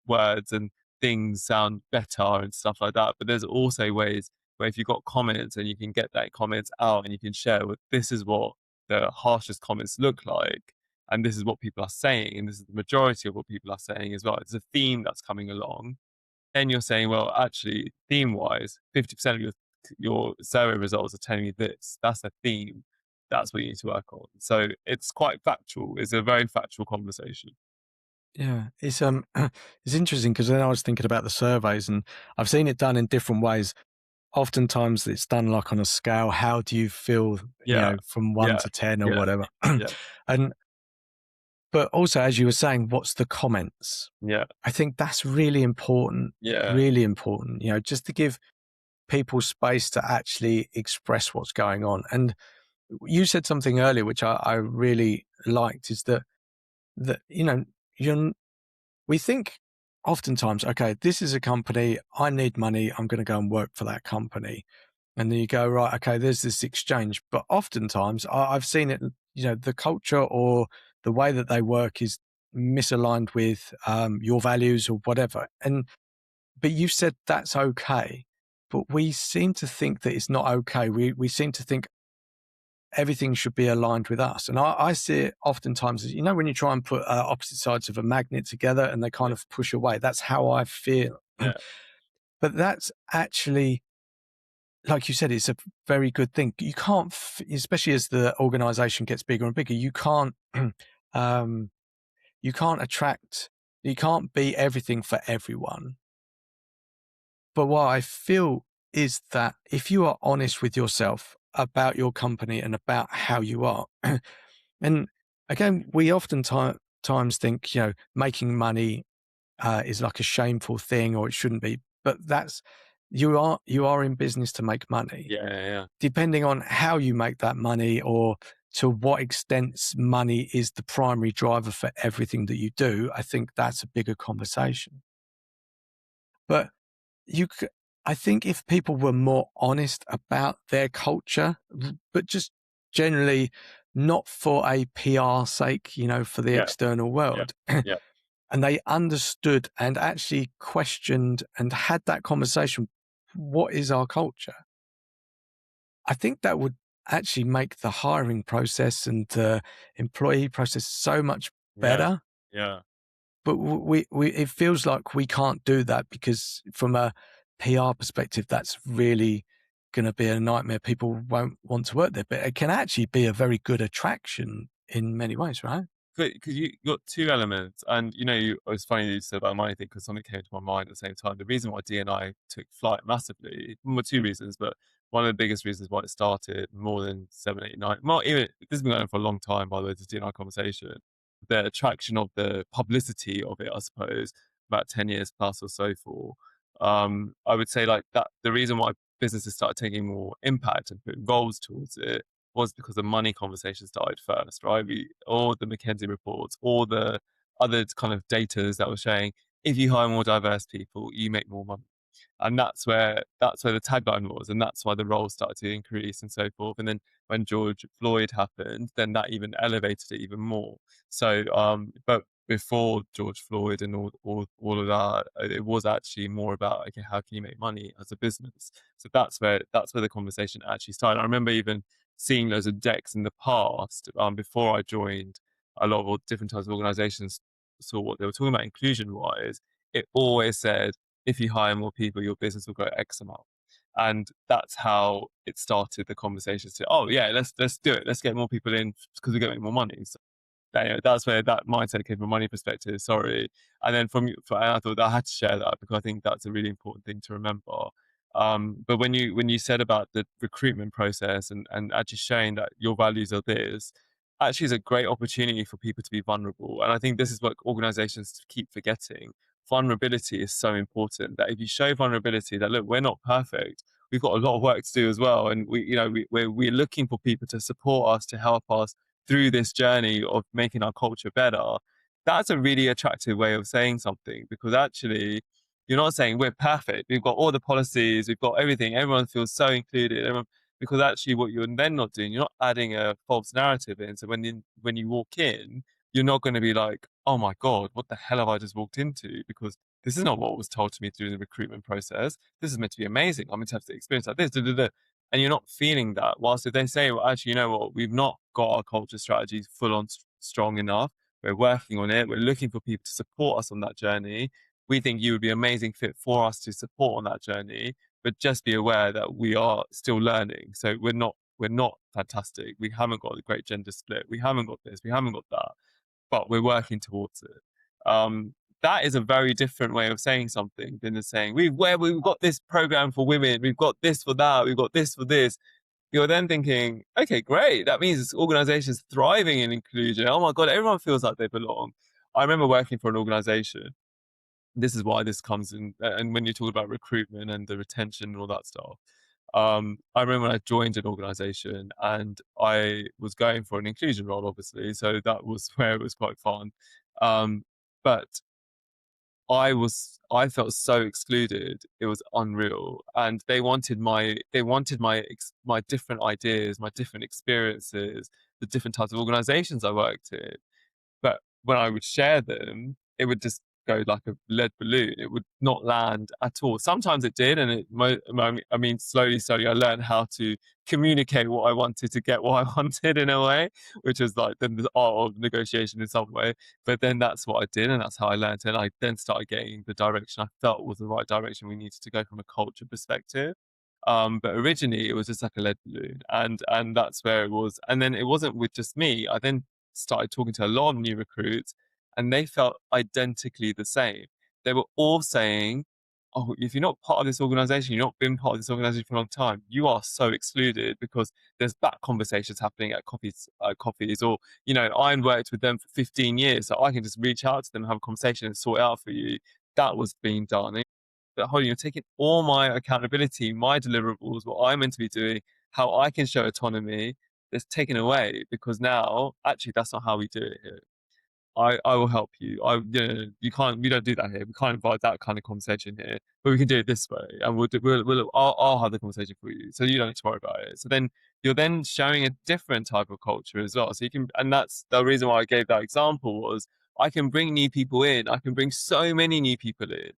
words and things sound better and stuff like that. But there's also ways where if you've got comments and you can get that comments out and you can share with this is what the harshest comments look like, and this is what people are saying, and this is the majority of what people are saying as well. It's a theme that's coming along. Then you're saying, well, actually, theme wise, 50% of your survey results are telling you this. That's a theme. That's what you need to work on. So it's quite factual. It's a very factual conversation. Yeah, it's it's interesting because then I was thinking about the surveys, and I've seen it done in different ways. Oftentimes, it's done like on a scale. How do you feel? Yeah. From one Yeah. to 10 or Yeah. whatever. Yeah. And but also, as you were saying, what's the comments? Yeah. I think that's really important. Yeah. Really important. Just to give people space to actually express what's going on. And you said something earlier, which I really liked, is that you're we think oftentimes, okay, this is a company, I need money, I'm going to go and work for that company. And then you go, right, okay, there's this exchange. But oftentimes I've seen it, the culture or the way that they work is misaligned with your values or whatever. But you said that's okay. But we seem to think that it's not okay. We seem to think everything should be aligned with us. And I see it oftentimes as, when you try and put opposite sides of a magnet together and they kind of push away, that's how I feel. Yeah. But that's actually, like you said, it's a very good thing. You can't, especially as the organization gets bigger and bigger, um, you can't attract, you can't be everything for everyone. But what I feel is that if you are honest with yourself, about your company and about how you are. And again, we often times think, making money is like a shameful thing or it shouldn't be. But you are in business to make money. Yeah, yeah, yeah. Depending on how you make that money or to what extent money is the primary driver for everything that you do, I think that's a bigger conversation. But you c I think if people were more honest about their culture, but just generally not for a PR sake, for the Yeah, external yeah, world, yeah. and they understood and actually questioned and had that conversation, what is our culture? I think that would actually make the hiring process and the employee process so much Yeah, better. yeah. But we it feels like we can't do that because from a PR perspective, that's really going to be a nightmare. People won't want to work there, but it can actually be a very good attraction in many ways, right? Because you got two elements, and it's funny you said about money thing because something came to my mind at the same time. The reason why D&I took flight massively, well, two reasons, but one of the biggest reasons why it started more than 7, 8, 9, well, even this has been going on for a long time, by the way, this D&I conversation. The attraction of the publicity of it, I suppose, about 10 years plus or so for. I would say like that the reason why businesses started taking more impact and putting roles towards it was because the money conversation started first, right? All the McKinsey reports, all the other kind of datas that were showing if you hire more diverse people, you make more money. And that's where the tagline was, and that's why the roles started to increase and so forth. And then when George Floyd happened, then that even elevated it even more. So, but before George Floyd and all of that, it was actually more about okay, how can you make money as a business? So that's where the conversation actually started. I remember even seeing loads of decks in the past before I joined. A lot of different types of organizations saw what they were talking about inclusion wise. It always said if you hire more people, your business will grow X amount. And that's how it started the conversation to, oh yeah, let's do it. Let's get more people in because we're getting more money. So that's where that mindset came from a money perspective. Sorry. And then and I thought that I had to share that because I think that's a really important thing to remember. But when you said about the recruitment process and actually showing that your values are this, actually is a great opportunity for people to be vulnerable. And I think this is what organizations keep forgetting. Vulnerability is so important that if you show vulnerability that look, we're not perfect. We've got a lot of work to do as well. And we're looking for people to support us, to help us through this journey of making our culture better. That's a really attractive way of saying something because actually you're not saying we're perfect. We've got all the policies, we've got everything. Everyone feels so included. Because actually, what you're then not doing, you're not adding a false narrative in. So when you walk in, you're not going to be like, oh my god, what the hell have I just walked into? Because this is not what was told to me through the recruitment process. This is meant to be amazing. I'm meant to have the experience like this. Da, da, da. And you're not feeling that. Whilst if they say, well, actually, you know what, we've not got our culture strategies full on strong enough. We're working on it. We're looking for people to support us on that journey. We think you would be an amazing fit for us to support on that journey. But just be aware that we are still learning. So we're not fantastic. We haven't got a great gender split. We haven't got this. We haven't got that. But we're working towards it. That is a very different way of saying something than the saying we've got this program for women. We've got this for that. We've got this for this. You're then thinking, okay, great. That means this organization's thriving in inclusion. Oh my God, everyone feels like they belong. I remember working for an organization. This is why this comes in. And when you talk about recruitment and the retention and all that stuff, I remember when I joined an organization and I was going for an inclusion role, obviously. So that was where it was quite fun. But I felt so excluded. It was unreal, and they wanted my different ideas, my different experiences, the different types of organizations I worked in. But when I would share them, it would just go like a lead balloon. It would not land at all. Sometimes it did, and I mean, slowly, I learned how to communicate what I wanted to get what I wanted in a way, which is like then the art of negotiation in some way. But then that's what I did, and that's how I learned. And I then started getting the direction I felt was the right direction we needed to go from a culture perspective. But originally it was just like a lead balloon, and that's where it was. And then it wasn't with just me. I then started talking to a lot of new recruits, and they felt identically the same. They were all saying, oh, if you're not part of this organization, you've not been part of this organization for a long time, you are so excluded because there's back conversations happening at coffees, or, I worked with them for 15 years, so I can just reach out to them, have a conversation and sort it out for you. That was being done. But hold on, you're taking all my accountability, my deliverables, what I'm meant to be doing, how I can show autonomy, it's taken away because now actually that's not how we do it here. I will help you. We don't do that here. We can't invite that kind of conversation here, but we can do it this way, and I'll have the conversation for you, so you don't need to worry about it. So then you're then showing a different type of culture as well. So you can, and that's the reason why I gave that example was I can bring new people in. I can bring so many new people in.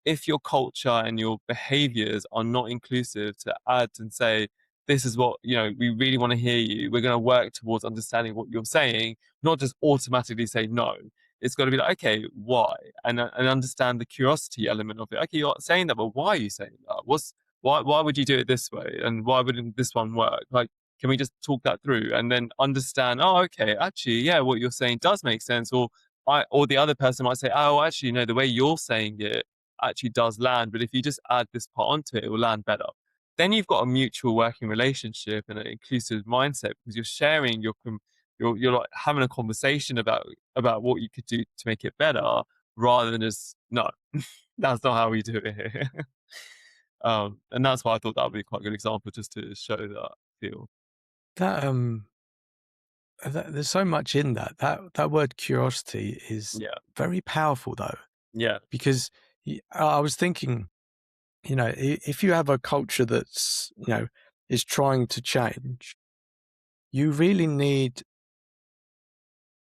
If your culture and your behaviors are not inclusive to add and say, this is what, we really want to hear you. We're going to work towards understanding what you're saying, not just automatically say no. It's got to be like, okay, why? And understand the curiosity element of it. Okay, you're saying that, but why are you saying that? Why would you do it this way? And why wouldn't this one work? Like, can we just talk that through and then understand, oh, okay, actually, yeah, what you're saying does make sense. Or the other person might say, oh, actually, no, the way you're saying it actually does land, but if you just add this part onto it, it will land better. Then you've got a mutual working relationship and an inclusive mindset because you're sharing you're like having a conversation about what you could do to make it better rather than just no, that's not how we do it here. And that's why I thought that would be quite a good example just to show that feel. That there's so much in that. That word curiosity is Yeah, very powerful though, yeah, because I was thinking, if you have a culture that's, is trying to change, you really need,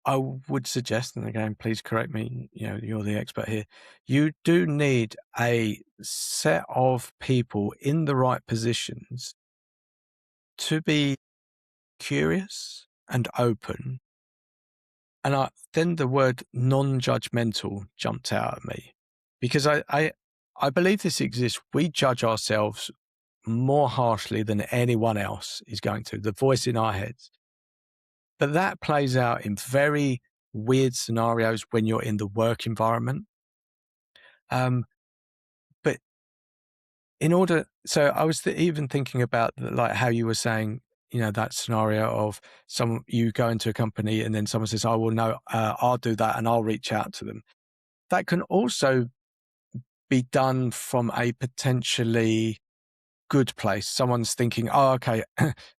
I would suggest, and again, please correct me, you're the expert here. You do need a set of people in the right positions to be curious and open. And then the word non-judgmental jumped out at me because I believe this exists. We judge ourselves more harshly than anyone else is going to, the voice in our heads. But that plays out in very weird scenarios when you're in the work environment. Um, but so I was even thinking about like how you were saying, that scenario of you go into a company and then someone says, "Oh, well, no, I'll do that and I'll reach out to them." That can also be done from a potentially good place. Someone's thinking, "Oh, okay,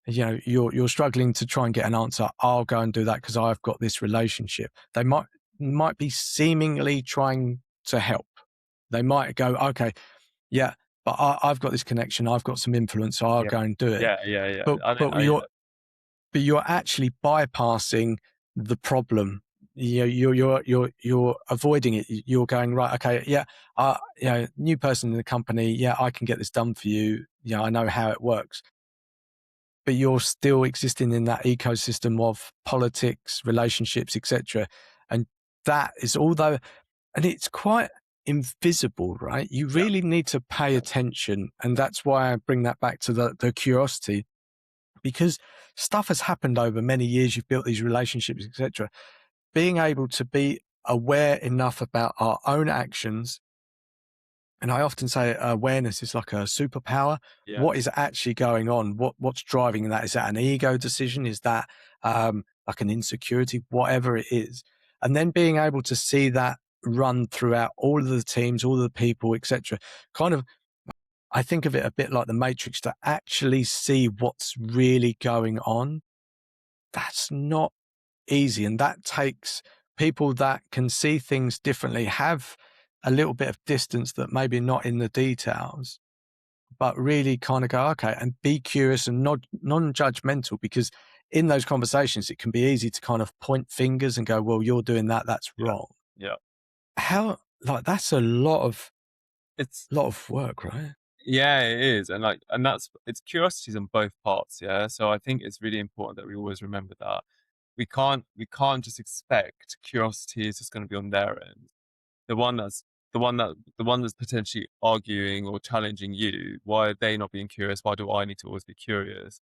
you're struggling to try and get an answer. I'll go and do that because I've got this relationship." They might be seemingly trying to help. They might go, "Okay, yeah, but I've got this connection. I've got some influence, so I'll yeah, go and do it." yeah, yeah, yeah. But but Yeah, you're actually bypassing the problem. You're avoiding it. You're going, right, okay, yeah, new person in the company, yeah, I can get this done for you. Yeah, I know how it works. But you're still existing in that ecosystem of politics, relationships, etc. And that is and it's quite invisible, right? You yeah, really need to pay attention. And that's why I bring that back to the curiosity, because stuff has happened over many years. You've built these relationships, etc. Being able to be aware enough about our own actions, and I often say awareness is like a superpower. yeah, What is actually going on? What's driving that? Is that an ego decision? Is that like an insecurity? Whatever it is, and then being able to see that run throughout all of the teams, all of the people, etc. Kind of, I think of it a bit like the Matrix, to actually see what's really going on. That's not easy. And that takes people that can see things differently, have a little bit of distance that maybe not in the details, but really kind of go, okay, and be curious and not non-judgmental, because in those conversations, it can be easy to kind of point fingers and go, well, you're doing that, that's yeah, wrong. yeah. How, like, that's a It's lot of work, right? Yeah, it is, and it's curiosities on both parts. Yeah, so I think it's really important that we always remember that we can't just expect curiosity is just going to be on their end. The one that's the one that's potentially arguing or challenging you. Why are they not being curious? Why do I need to always be curious?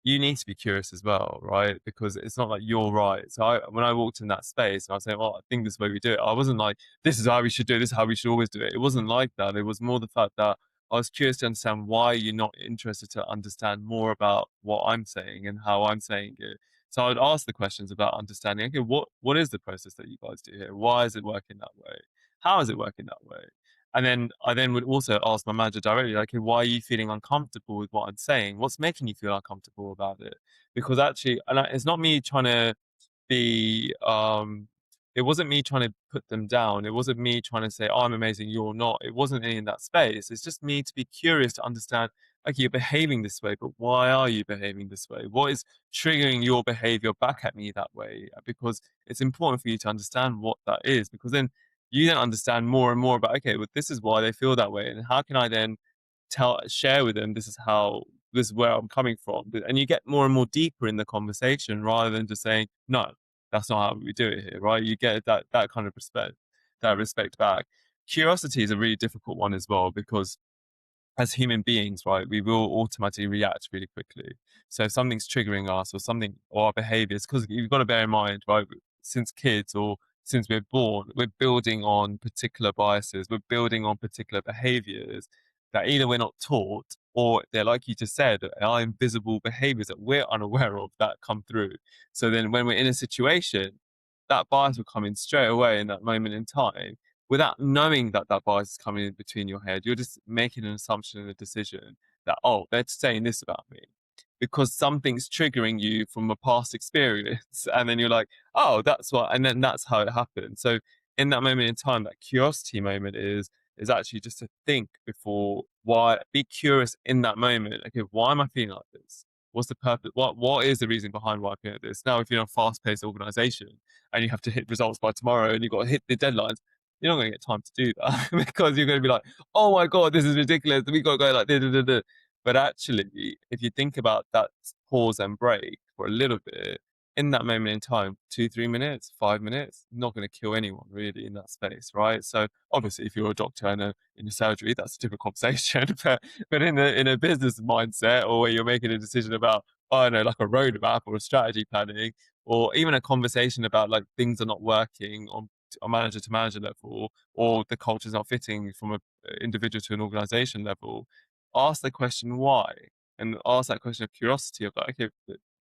you need to be curious as well, right? Because it's not like you're right. So when I walked in that space and I was saying, well, I think this is the way we do it, I wasn't like, this is how we should do it, this is how we should always do it. It wasn't like that. It was more the fact that I was curious to understand why you're not interested to understand more about what I'm saying and how I'm saying it. So I'd ask the questions about understanding, okay, what is the process that you guys do here? Why is it working that way? How is it working that way? And then I then would also ask my manager directly, like, "Hey, why are you feeling uncomfortable with what I'm saying? What's making you feel uncomfortable about it?" Because actually, it's not me trying to be it wasn't me trying to put them down. It wasn't me trying to say, "Oh, I'm amazing, you're not." It wasn't any in that space. It's just me to be curious to understand, okay, you're behaving this way, but why are you behaving this way? What is triggering your behavior back at me that way? Because it's important for you to understand what that is, because then you then understand more and more about, okay, well, this is why they feel that way, and how can I then share with them, this is where I'm coming from, and you get more and more deeper in the conversation rather than just saying, no, that's not how we do it here, right? You get that kind of respect back. Curiosity is a really difficult one as well, because as human beings, right, we will automatically react really quickly. So if something's triggering us or something, or our behaviors, because you've got to bear in mind, right, since kids or since we're born, we're building on particular biases, we're building on particular behaviors that either we're not taught, or they're, like you just said, are invisible behaviors that we're unaware of that come through. So then when we're in a situation, that bias will come in straight away in that moment in time without knowing that that bias is coming in between your head. You're just making an assumption and a decision that, oh, they're saying this about me because something's triggering you from a past experience. And then you're like, oh, that's what, and then that's how it happened. So in that moment in time, that curiosity moment is actually just to think before, why, be curious in that moment. Okay, why am I feeling like this? What's the purpose? What is the reason behind why I'm feeling like this? Now, if you're in a fast paced organization and you have to hit results by tomorrow and you've got to hit the deadlines, you're not going to get time to do that because you're going to be like, oh my God, this is ridiculous. We got to go like this, this, this, this. But actually, if you think about that pause and break for a little bit, in that moment in time, 2, 3 minutes, 5 minutes, not going to kill anyone really in that space, right? So obviously, if you're a doctor and in a surgery, that's a different conversation. But in a business mindset, or where you're making a decision about, I don't know, like a roadmap or a strategy planning, or even a conversation about like things are not working on a manager to manager level, or the culture's not fitting from a individual to an organization level, ask the question why, and ask that question of curiosity of like, okay,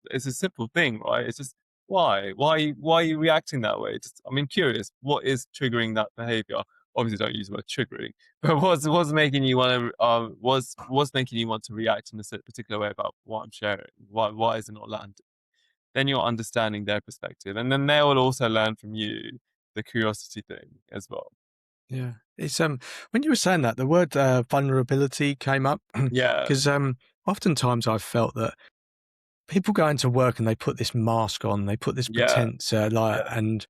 it's a simple thing, right? It's just why are you reacting that way? Just, I mean, curious, what is triggering that behavior? Obviously, don't use the word triggering, but what's making you want to what's making you want to react in a particular way about what I'm sharing? Why is it not landing? Then you're understanding their perspective, and then they will also learn from you the curiosity thing as well. Yeah. It's when you were saying that, the word vulnerability came up Yeah, because oftentimes I've felt that people go into work and they put this mask on, they put this yeah, pretense, yeah, and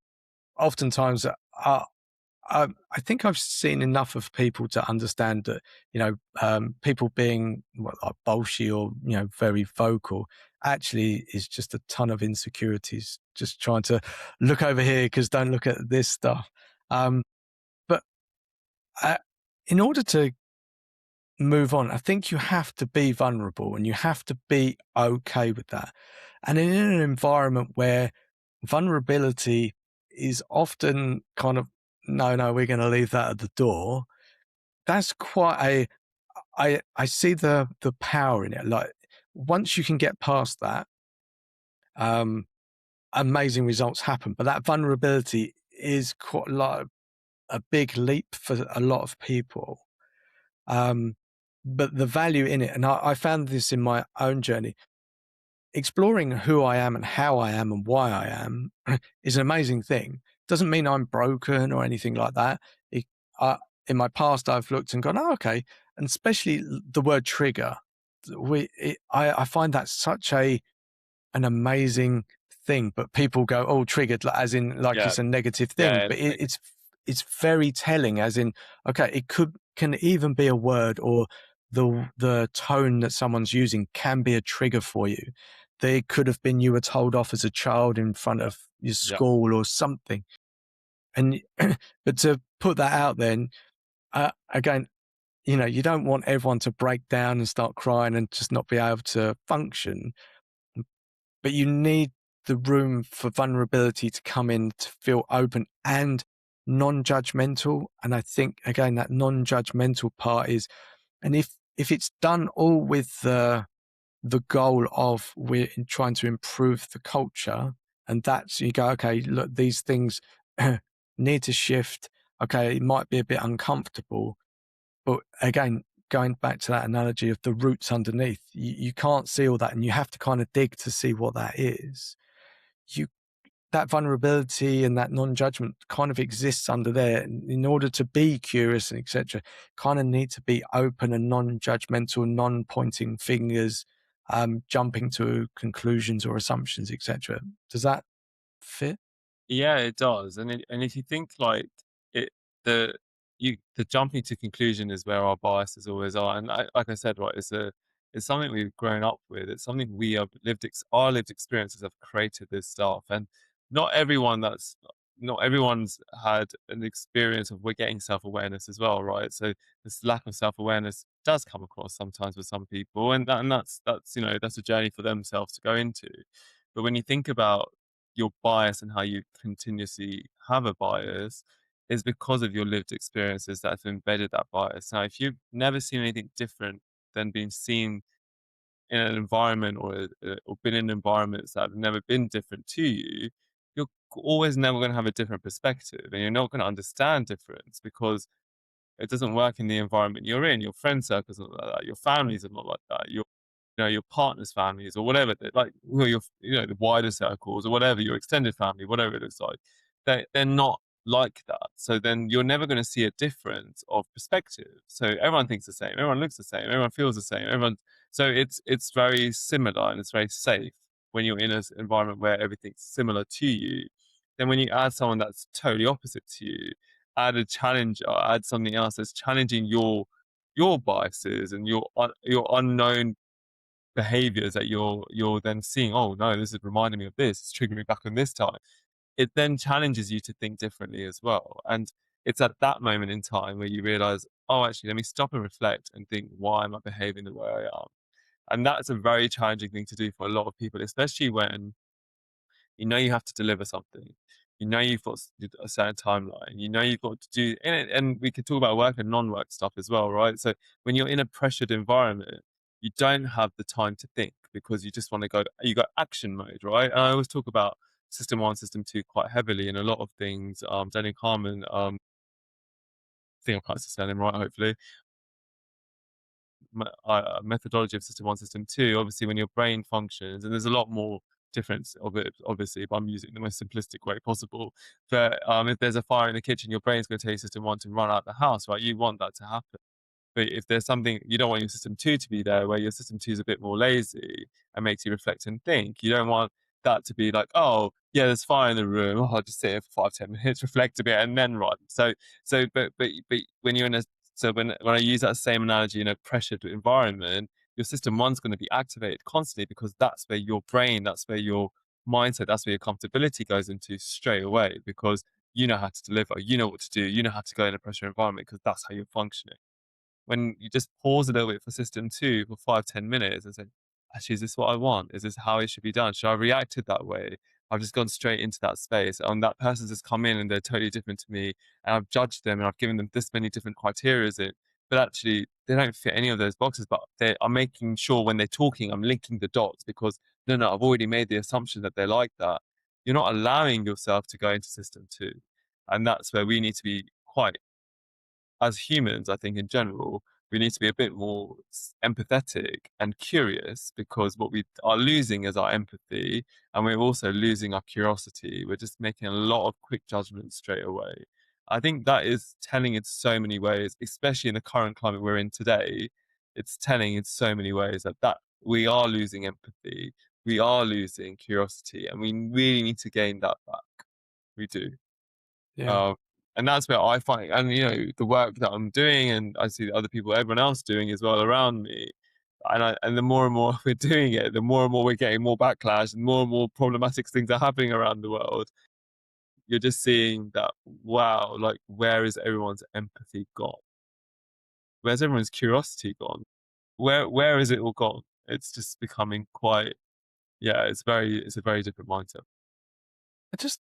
oftentimes I think I've seen enough of people to understand that, people being like bolshy or, very vocal actually is just a ton of insecurities, just trying to look over here because don't look at this stuff. But uh, in order to move on, I think you have to be vulnerable and you have to be okay with that. And in an environment where vulnerability is often kind of, no, no, we're going to leave that at the door. That's quite I see the power in it. Like once you can get past that, um, amazing results happen. But that vulnerability is quite like a big leap for a lot of people. Um, but the value in it, and I found this in my own journey, exploring who I am and how I am and why I am is an amazing thing. Doesn't mean I'm broken or anything like that. It, I, in my past, I've looked and gone, oh, okay. And especially the word trigger, I find that such an amazing thing. But people go, oh, triggered, as in like yeah, it's a negative thing. yeah, But it's very telling, as in, okay, it can even be a word, or the tone that someone's using can be a trigger for you. They could have been, you were told off as a child in front of your yeah, school or something. And but to put that out, then again, you don't want everyone to break down and start crying and just not be able to function. but you need the room for vulnerability to come in to feel open and non-judgmental. And I think again that non-judgmental part is, and if it's done all with the goal of we're trying to improve the culture, and that's you go, okay, look, these things need to shift. Okay, it might be a bit uncomfortable, but again, going back to that analogy of the roots underneath, you can't see all that, and you have to kind of dig to see what that is. You That vulnerability and that non-judgment kind of exists under there. In order to be curious and etc., kind of need to be open and non-judgmental, non-pointing fingers, jumping to conclusions or assumptions, etc. Does that fit? Yeah, it does, and if you think like it, the the jumping to conclusion is where our biases always are, and like I said, right, it's something we've grown up with. It's something we have our lived experiences have created this stuff, and not everyone that's not everyone's had an experience of we're getting self awareness as well, right? So this lack of self awareness does come across sometimes with some people, and that's that's a journey for themselves to go into. But when you think about your bias and how you continuously have a bias is because of your lived experiences that have embedded that bias. Now, if you've never seen anything different than being seen in an environment or been in environments that have never been different to you, you're always never going to have a different perspective, and you're not going to understand difference because it doesn't work in the environment you're in. Your friend circles are not like that. Your families are not like that. Your partner's families or whatever, like your the wider circles or whatever, your extended family, whatever it looks like, they're not like that. So then you're never going to see a difference of perspective. So everyone thinks the same, everyone looks the same, everyone feels the same, everyone. So it's very similar and it's very safe when you're in an environment where everything's similar to you. Then when you add someone that's totally opposite to you, add a challenge or add something else that's challenging your biases and your unknown behaviors that you're then seeing, oh no, this is reminding me of this, it's triggering me back on this time. It then challenges you to think differently as well. And it's at that moment in time where you realize, oh, actually, let me stop and reflect and think, why am I behaving the way I am? And that's a very challenging thing to do for a lot of people, especially when you have to deliver something. You've got a certain timeline. You've got to do, and we could talk about work and non-work stuff as well, right? So when you're in a pressured environment, you don't have the time to think because you just want to you got action mode, right? And I always talk about system one, system two quite heavily in a lot of things. Daniel Kahneman, I think I pronounced his name right, hopefully, methodology of system one, system two. Obviously, when your brain functions, and there's a lot more difference of it, obviously, but I'm using the most simplistic way possible. But if there's a fire in the kitchen, your brain's going to tell you system one to run out the house, right? You want that to happen. But if there's something you don't want your system two to be there, where your system two is a bit more lazy and makes you reflect and think, you don't want that to be like, oh yeah, there's fire in the room. Oh, I'll just sit here for 5, 10 minutes, reflect a bit, and then run. But when you're in a when I use that same analogy in a pressured environment, your system one's going to be activated constantly because that's where your brain, that's where your mindset, that's where your comfortability goes into straight away because you know how to deliver, you know what to do, you know how to go in a pressure environment because that's how you're functioning. When you just pause a little bit for system two for 5, 10 minutes and say, actually, is this what I want? Is this how it should be done? Should I react it that way? I've just gone straight into that space. And that person's just come in and they're totally different to me. And I've judged them and I've given them this many different criteria. But actually, they don't fit any of those boxes. But they are making sure when they're talking, I'm linking the dots because no, I've already made the assumption that they're like that. You're not allowing yourself to go into system two. And that's where we need to be quite as humans, I think in general, we need to be a bit more empathetic and curious because what we are losing is our empathy and we're also losing our curiosity. We're just making a lot of quick judgments straight away. I think that is telling in so many ways, especially in the current climate we're in today. It's telling in so many ways that we are losing empathy, we are losing curiosity, and we really need to gain that back. We do. Yeah. Um, and that's where I find, and the work that I'm doing, and I see other people, everyone else doing as well around me. And the more and more we're doing it, the more and more we're getting more backlash, and more problematic things are happening around the world. You're just seeing that, wow, like where is everyone's empathy gone? Where's everyone's curiosity gone? Where is it all gone? It's just becoming quite Yeah, it's a very different mindset. I'm just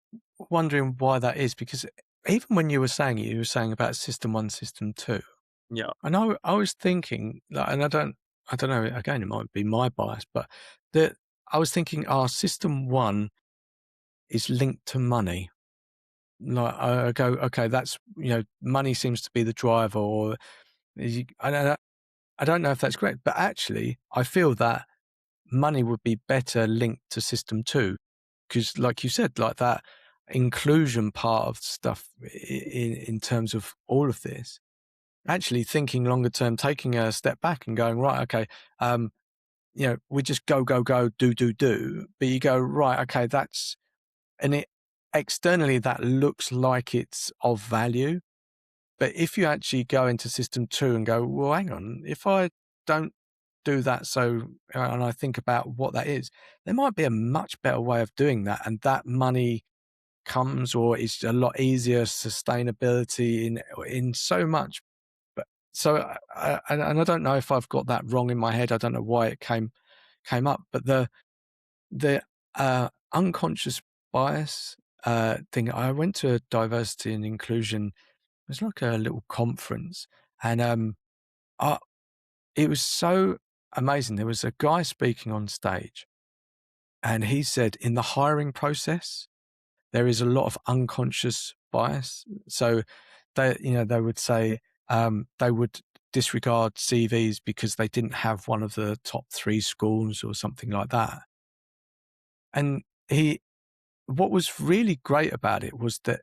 wondering why that is, because even when you were saying it, you were saying about system one, system two. Yeah, And I was thinking, like, and I don't know, again, it might be my bias, but that I was thinking, our system one is linked to money. Like, I go, okay, that's, money seems to be the driver, or I don't know if that's correct, but actually, I feel that money would be better linked to system two, because, like you said, like that inclusion part of stuff in terms of all of this. Actually, thinking longer term, taking a step back and going, right, okay, we just go, go, go, do, do, do. But you go, right, okay, and it externally that looks like it's of value. But if you actually go into system two and go, well, hang on, if I don't do that, and I think about what that is, there might be a much better way of doing that. And that money comes, or it's a lot easier sustainability in so much. But so, and I don't know if I've got that wrong in my head. I don't know why it came up, but the unconscious bias thing. I went to a diversity and inclusion. It was like a little conference, and I, it was so amazing. There was a guy speaking on stage, and he said in the hiring process there is a lot of unconscious bias. So they would say they would disregard CVs because they didn't have one of the top three schools or something like that. And what was really great about it was that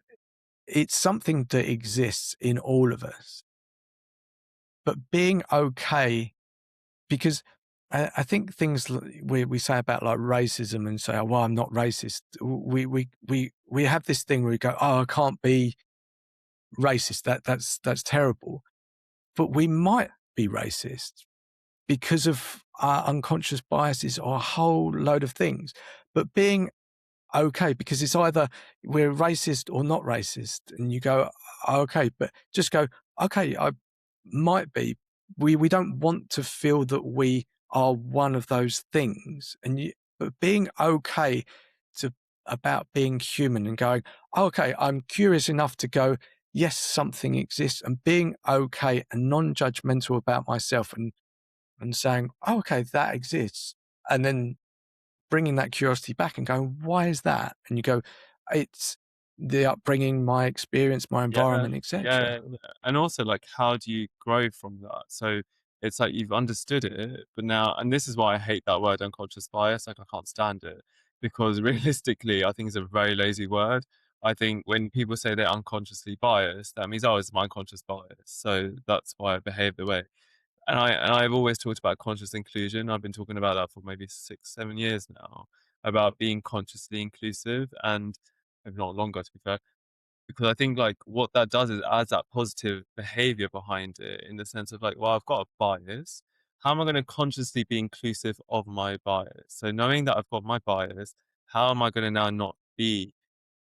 it's something that exists in all of us, but being okay, because I think things we say about like racism and say, oh, well, I'm not racist. We have this thing where we go, oh, I can't be racist. That's terrible. But we might be racist because of our unconscious biases or a whole load of things. But being okay, because it's either we're racist or not racist, and you go, "Oh, okay," but just go, okay, I might be. We don't want to feel that we are one of those things, but being okay to about being human and going, okay, I'm curious enough to go, yes, something exists, and being okay and non-judgmental about myself, and saying, oh, okay, that exists, and then bringing that curiosity back and going, why is that? And you go, it's the upbringing, my experience, my yeah, environment, etc. yeah, yeah. And also, like, how do you grow from that? So it's like you've understood it, but now, and this is why I hate that word unconscious bias. Like, I can't stand it because realistically, I think it's a very lazy word. I think when people say they're unconsciously biased, that means, oh, it's my unconscious bias. So that's why I behave the way. And I've always talked about conscious inclusion. I've been talking about that for maybe 6, 7 years now, about being consciously inclusive, and if not longer, to be fair, because I think like what that does is adds that positive behavior behind it, in the sense of like, well, I've got a bias. How am I going to consciously be inclusive of my bias? So knowing that I've got my bias, how am I going to now not be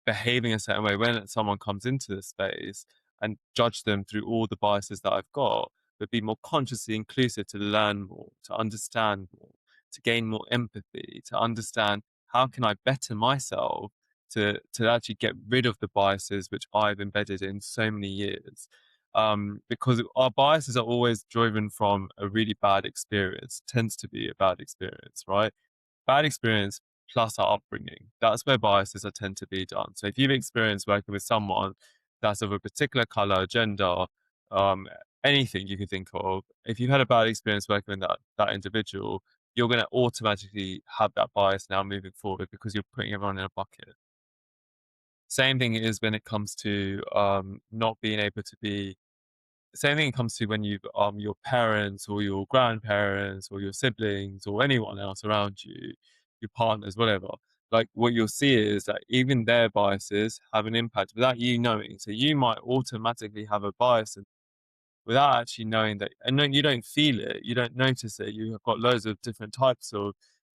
behaving a certain way when someone comes into the space, and judge them through all the biases that I've got, but be more consciously inclusive to learn more, to understand more, to gain more empathy, to understand how can I better myself to actually get rid of the biases which I've embedded in so many years. Because our biases are always driven from a really bad experience, tends to be a bad experience, right? Bad experience plus our upbringing. That's where biases are tend to be done. So if you've experienced working with someone that's of a particular color, gender, um, anything you can think of, if you've had a bad experience working with that individual, you're going to automatically have that bias now moving forward because you're putting everyone in a bucket. Same thing is when it comes to not being able to be same thing comes to when you've your parents or your grandparents or your siblings or anyone else around you, your partners, whatever. Like what you'll see is that even their biases have an impact without you knowing. So you might automatically have a bias without actually knowing that, and then you don't feel it, you don't notice it. You have got loads of different types of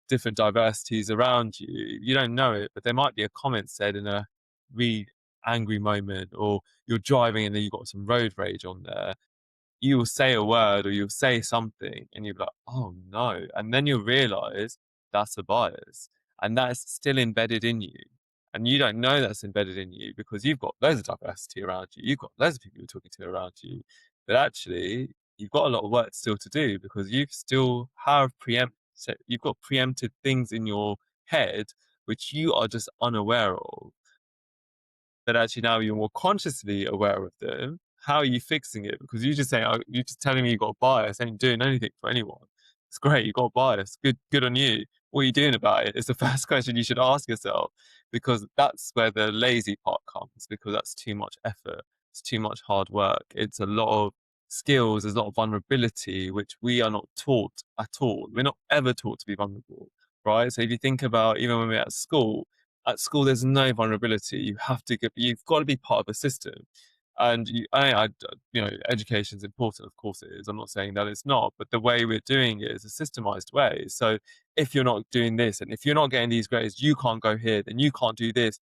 different diversities around you. You don't know it, but there might be a comment said in a really angry moment, or you're driving and then you've got some road rage on there. You will say a word or you'll say something and you'll be like, oh no. And then you'll realize that's a bias. And that's still embedded in you. And you don't know that's embedded in you because you've got loads of diversity around you. You've got loads of people you're talking to around you. But actually, you've got a lot of work still to do because you still have you've got preempted things in your head which you are just unaware of, that actually now you're more consciously aware of them. How are you fixing it? Because you just saying, oh, you're just telling me you've got a bias, ain't doing anything for anyone. It's great, you've got a bias. Good on you. What are you doing about it? It's the first question you should ask yourself, because that's where the lazy part comes, because that's too much effort. It's too much hard work. It's a lot of skills, there's a lot of vulnerability, which we are not taught at all. We're not ever taught to be vulnerable, right? So if you think about even when we're at school there's no vulnerability. You've got to be part of a system. And education is important, of course it is. I'm not saying that it's not, but the way we're doing it is a systemized way. So if you're not doing this, and if you're not getting these grades, you can't go here, then you can't do this.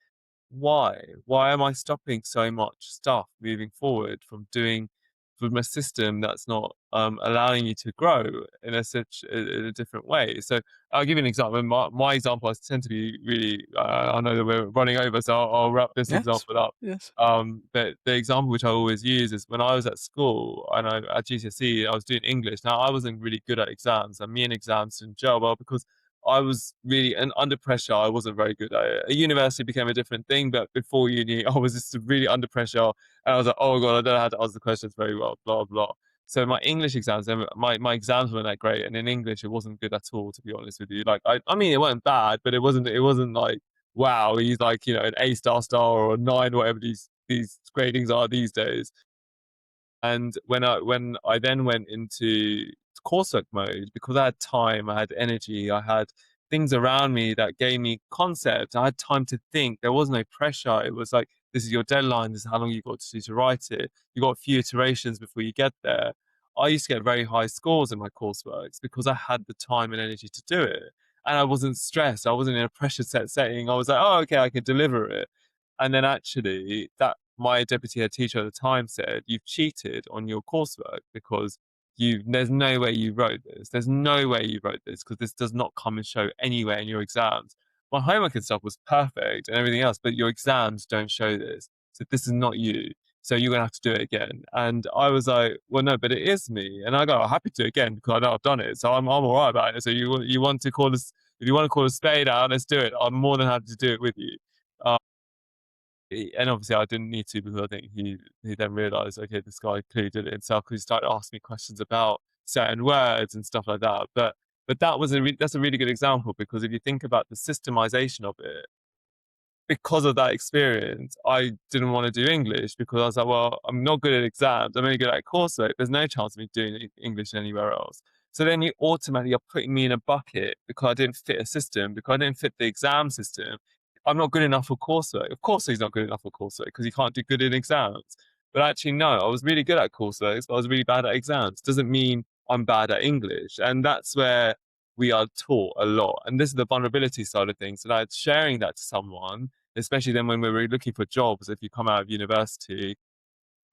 Why am I stopping so much stuff moving forward from a system that's not allowing you to grow in a different way? So I'll give you an example. My example, I tend to be really, I know that we're running over, so I'll wrap this Yes. example up. Yes. But the example which I always use is when I was at school and at GCSE, I was doing English. Now, I wasn't really good at exams, and me and exams didn't gel well because I was really, and under pressure, I wasn't very good at it. At university became a different thing, but before uni, I was just really under pressure. And I was like, oh God, I don't know how to answer the questions very well, blah, blah. So my English exams, my exams weren't that great. And in English, it wasn't good at all, to be honest with you. Like, I mean, it wasn't bad, but it wasn't like, wow, he's like, an A star or a nine, whatever these gradings are these days. And when I then went into coursework mode, because I had time, I had energy, I had things around me that gave me concept. I had time to think. There was no pressure. It was like, this is your deadline. This is how long you've got to do to write it. You've got a few iterations before you get there. I used to get very high scores in my courseworks because I had the time and energy to do it. And I wasn't stressed. I wasn't in a pressure setting. I was like, oh, okay, I can deliver it. And then actually, that my deputy head teacher at the time said, you've cheated on your coursework because there's no way you wrote this. There's no way you wrote this because this does not come and show anywhere in your exams. My homework and stuff was perfect and everything else, but your exams don't show this. So this is not you. So you're gonna have to do it again. And I was like, well, no, but it is me. And I go, I'm happy to do it again because I know I've done it. So I'm all right about it. So you want to call us, if you want to call a spade out, let's do it. I'm more than happy to do it with you. Uh, and obviously I didn't need to, because I think he then realised, okay, this guy clearly did it himself, because he started asking me questions about certain words and stuff like that. But that's a really good example, because if you think about the systemization of it, because of that experience, I didn't want to do English, because I was like, well, I'm not good at exams. I'm only good at coursework. There's no chance of me doing English anywhere else. So then you automatically are putting me in a bucket because I didn't fit a system, because I didn't fit the exam system. I'm not good enough for coursework. Of course, he's not good enough for coursework because he can't do good in exams. But actually, no, I was really good at coursework, but I was really bad at exams. Doesn't mean I'm bad at English. And that's where we are taught a lot. And this is the vulnerability side of things. So like sharing that to someone, especially then when we're looking for jobs, if you come out of university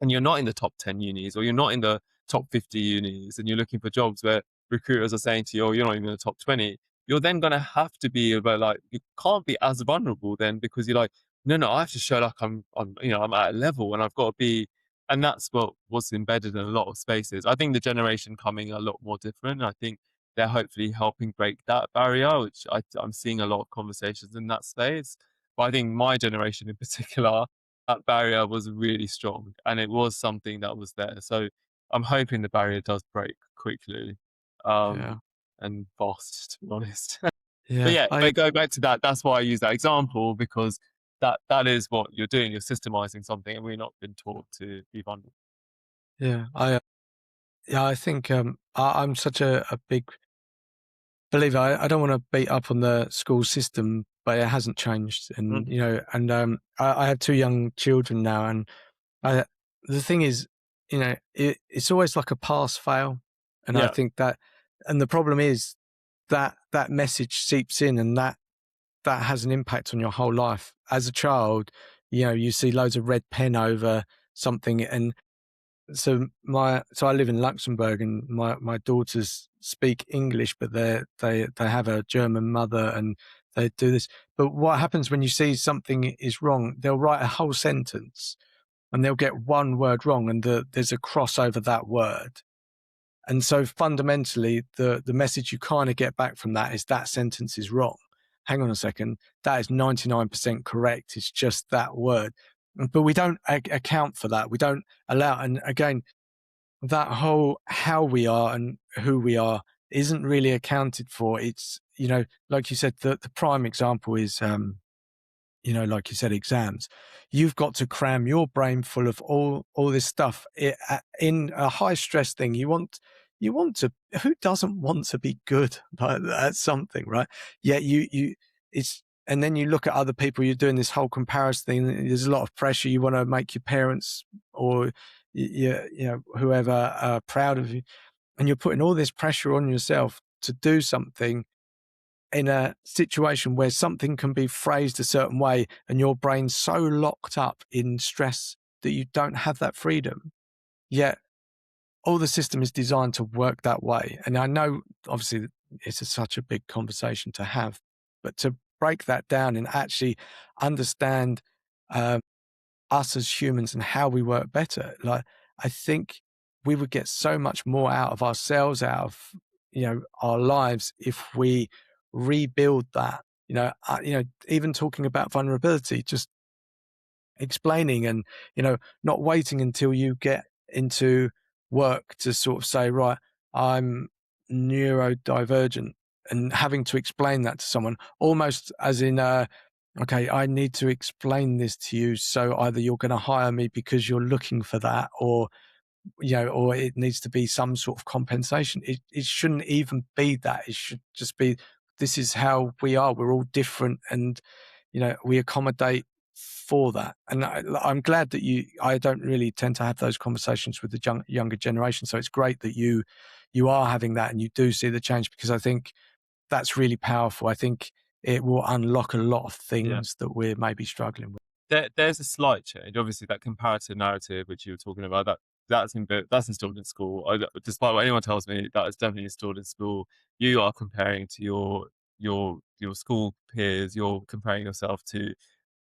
and you're not in the top 10 unis, or you're not in the top 50 unis, and you're looking for jobs where recruiters are saying to you, oh, you're not even in the top 20, you're then going to have to be about, like, you can't be as vulnerable then, because you're like, no, I have to show like I'm at a level, and I've got to be. And that's what was embedded in a lot of spaces. I think the generation coming are a lot more different. I think they're hopefully helping break that barrier, which I'm seeing a lot of conversations in that space. But I think my generation in particular, that barrier was really strong, and it was something that was there. So I'm hoping the barrier does break quickly, Yeah. and fast, to be honest. But Yeah. yeah, but go back to that. That's why I use that example, because that is what you're doing. You're systemizing something, and we're not been taught to be vulnerable. Yeah. I think I'm such a big believer. I don't want to beat up on the school system, but it hasn't changed. And, Mm. I have two young children now, and I, the thing is, it's always like a pass fail. And I Yeah, think that, and the problem is that message seeps in, and that has an impact on your whole life. As a child, you see loads of red pen over something, and so I live in Luxembourg, and my daughters speak English, but they have a German mother, and they do this. But what happens when you see something is wrong? They'll write a whole sentence, and they'll get one word wrong, and there's a cross over that word. And so fundamentally, the message you kind of get back from that is that sentence is wrong. Hang on a second, that is 99% correct. It's just that word. But we don't account for that. We don't allow. And again, that whole how we are and who we are isn't really accounted for. It's, like you said, the prime example is, like you said, exams. You've got to cram your brain full of all this stuff in a high stress thing. You want to. Who doesn't want to be good at something, right? Yet it's. And then you look at other people. You're doing this whole comparison thing. There's a lot of pressure. You want to make your parents or whoever proud of you, and you're putting all this pressure on yourself to do something in a situation where something can be phrased a certain way, and your brain's so locked up in stress that you don't have that freedom. Yet all the system is designed to work that way. And I know obviously it's such a big conversation to have, but to break that down and actually understand us as humans and how we work better, like, I think we would get so much more out of ourselves, out of our lives, if we rebuild that. Even talking about vulnerability, just explaining and not waiting until you get into work to sort of say, right, I'm neurodivergent, and having to explain that to someone, almost as in okay, I need to explain this to you, so either you're going to hire me because you're looking for that, or or it needs to be some sort of compensation. It shouldn't even be that. It should just be, this is how we are. We're all different, and we accommodate for that. And I'm glad that I don't really tend to have those conversations with the younger generation. So it's great that you are having that, and you do see the change, because I think that's really powerful. I think it will unlock a lot of Yeah. things that we're maybe struggling with. There's a slight change. Obviously, that comparative narrative which you were talking about, that's installed in school. Despite what anyone tells me, that is definitely installed in school. You are comparing to your school peers. You're comparing yourself to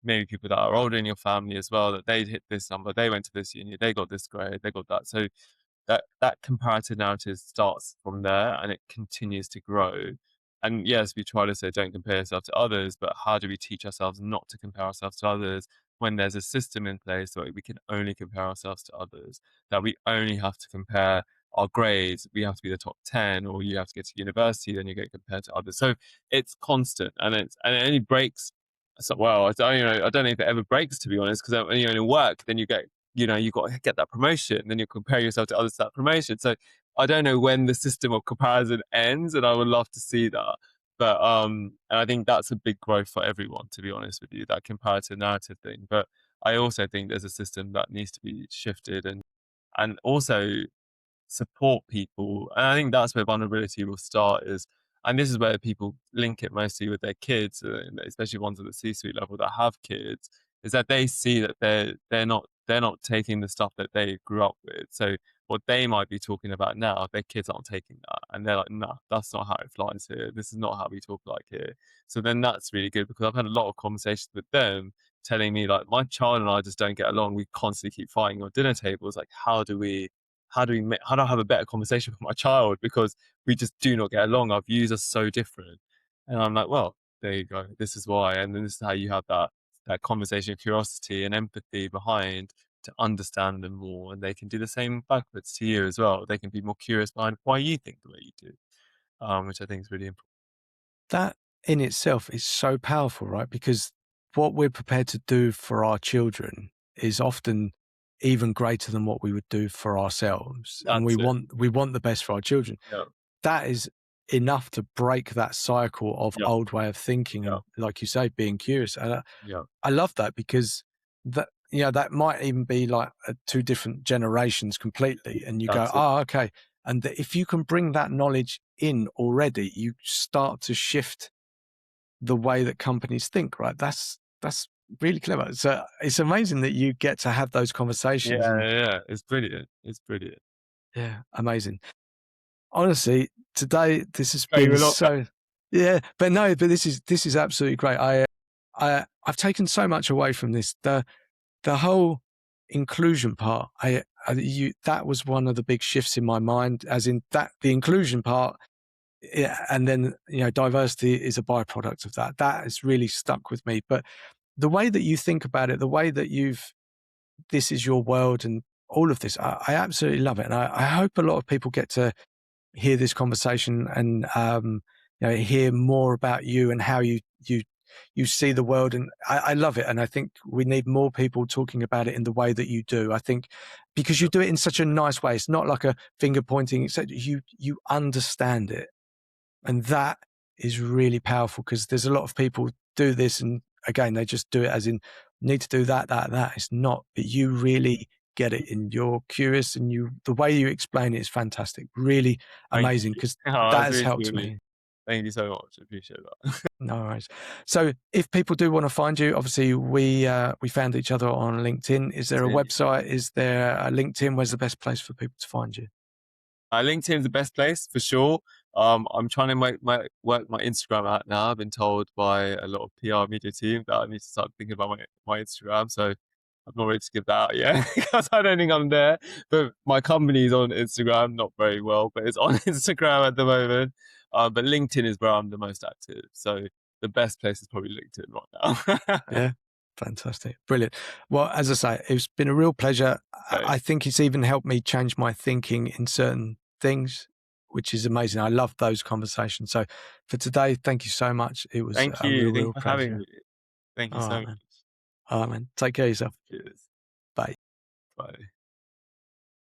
maybe people that are older in your family as well. That they hit this number, they went to this uni, they got this grade, they got that. So that comparative narrative starts from there, and it continues to grow. And yes, we try to say don't compare yourself to others, but how do we teach ourselves not to compare ourselves to others when there's a system in place where we can only compare ourselves to others, that we only have to compare our grades, we have to be the top 10, or you have to get to university, then you get compared to others. So it's constant, and it only breaks. So, well, I don't know if it ever breaks, to be honest, because when you're in work, then you get, you've got to get that promotion, then you compare yourself to others to that promotion. So I don't know when the system of comparison ends, and I would love to see that. But and I think that's a big growth for everyone, to be honest with you, that comparative narrative thing. But I also think there's a system that needs to be shifted, and also support people. And I think that's where vulnerability will start and this is where people link it mostly with their kids, especially ones at the C-suite level that have kids, is that they see that they're not taking the stuff that they grew up with. So what they might be talking about now, their kids aren't taking that, and they're like, "No, that's not how it flies here. This is not how we talk like here." So then that's really good, because I've had a lot of conversations with them telling me, like, my child and I just don't get along. We constantly keep fighting on dinner tables. Like, how do I have a better conversation with my child, because we just do not get along. Our views are so different. And I'm like, well, there you go. This is why. And then this is how you have that conversation, curiosity and empathy behind, to understand them more. And they can do the same backwards to you as well. They can be more curious behind why you think the way you do, which I think is really important. That in itself is so powerful, right? Because what we're prepared to do for our children is often even greater than what we would do for ourselves. And we That's it. want the best for our children. Yeah. That is enough to break that cycle of Yeah. old way of thinking, Yeah. and, like you say, being curious. And Yeah. I love that, because that might even be like two different generations completely, and you go, That's it. oh, okay. And if you can bring that knowledge in already, you start to shift the way that companies think, right? That's really clever. So it's amazing that you get to have those Yeah, conversations and yeah, it's brilliant. It's brilliant. yeah, amazing. Honestly, today this has Are you been a lot so yeah, but no, but this is absolutely great. I've taken so much away from this. The whole inclusion part, that was one of the big shifts in my mind, as in that the inclusion part, yeah, and then diversity is a byproduct of that. That has really stuck with me. But the way that you think about it, the way that this is your world, and all of this, I absolutely love it, and I hope a lot of people get to hear this conversation and hear more about you and how you see the world. And I love it, and I think we need more people talking about it in the way that you do. I think because you do it in such a nice way. It's not like a finger pointing. It's that you understand it, and that is really powerful, because there's a lot of people do this, and again, they just do it as in need to do that. It's not, but you really get it, and you're curious, and the way you explain it is fantastic. Really thank amazing, you. because Oh, that that's has really helped sweet of you. me. Thank you so much. I appreciate that. No worries. So if people do want to find you, obviously we found each other on LinkedIn. Is there a LinkedIn. website? Is there a LinkedIn? Where's the best place for people to find you? LinkedIn is the best place for sure. I'm trying to work my Instagram out now. I've been told by a lot of PR media team that I need to start thinking about my Instagram. So I'm not ready to give that out yet because I don't think I'm there. But my company's on Instagram, not very well, but it's on Instagram at the moment. But LinkedIn is where I'm the most active. So the best place is probably LinkedIn right now. Yeah. Fantastic. Brilliant. Well, as I say, it's been a real pleasure. So I think it's even helped me change my thinking in certain things, which is amazing. I love those conversations. So for today, thank you so much. It was thank a you. real, Thank you real for having pleasure. me. Thank you All so right, much. man. All right, man. Take care of yourself. Cheers. Bye. Bye.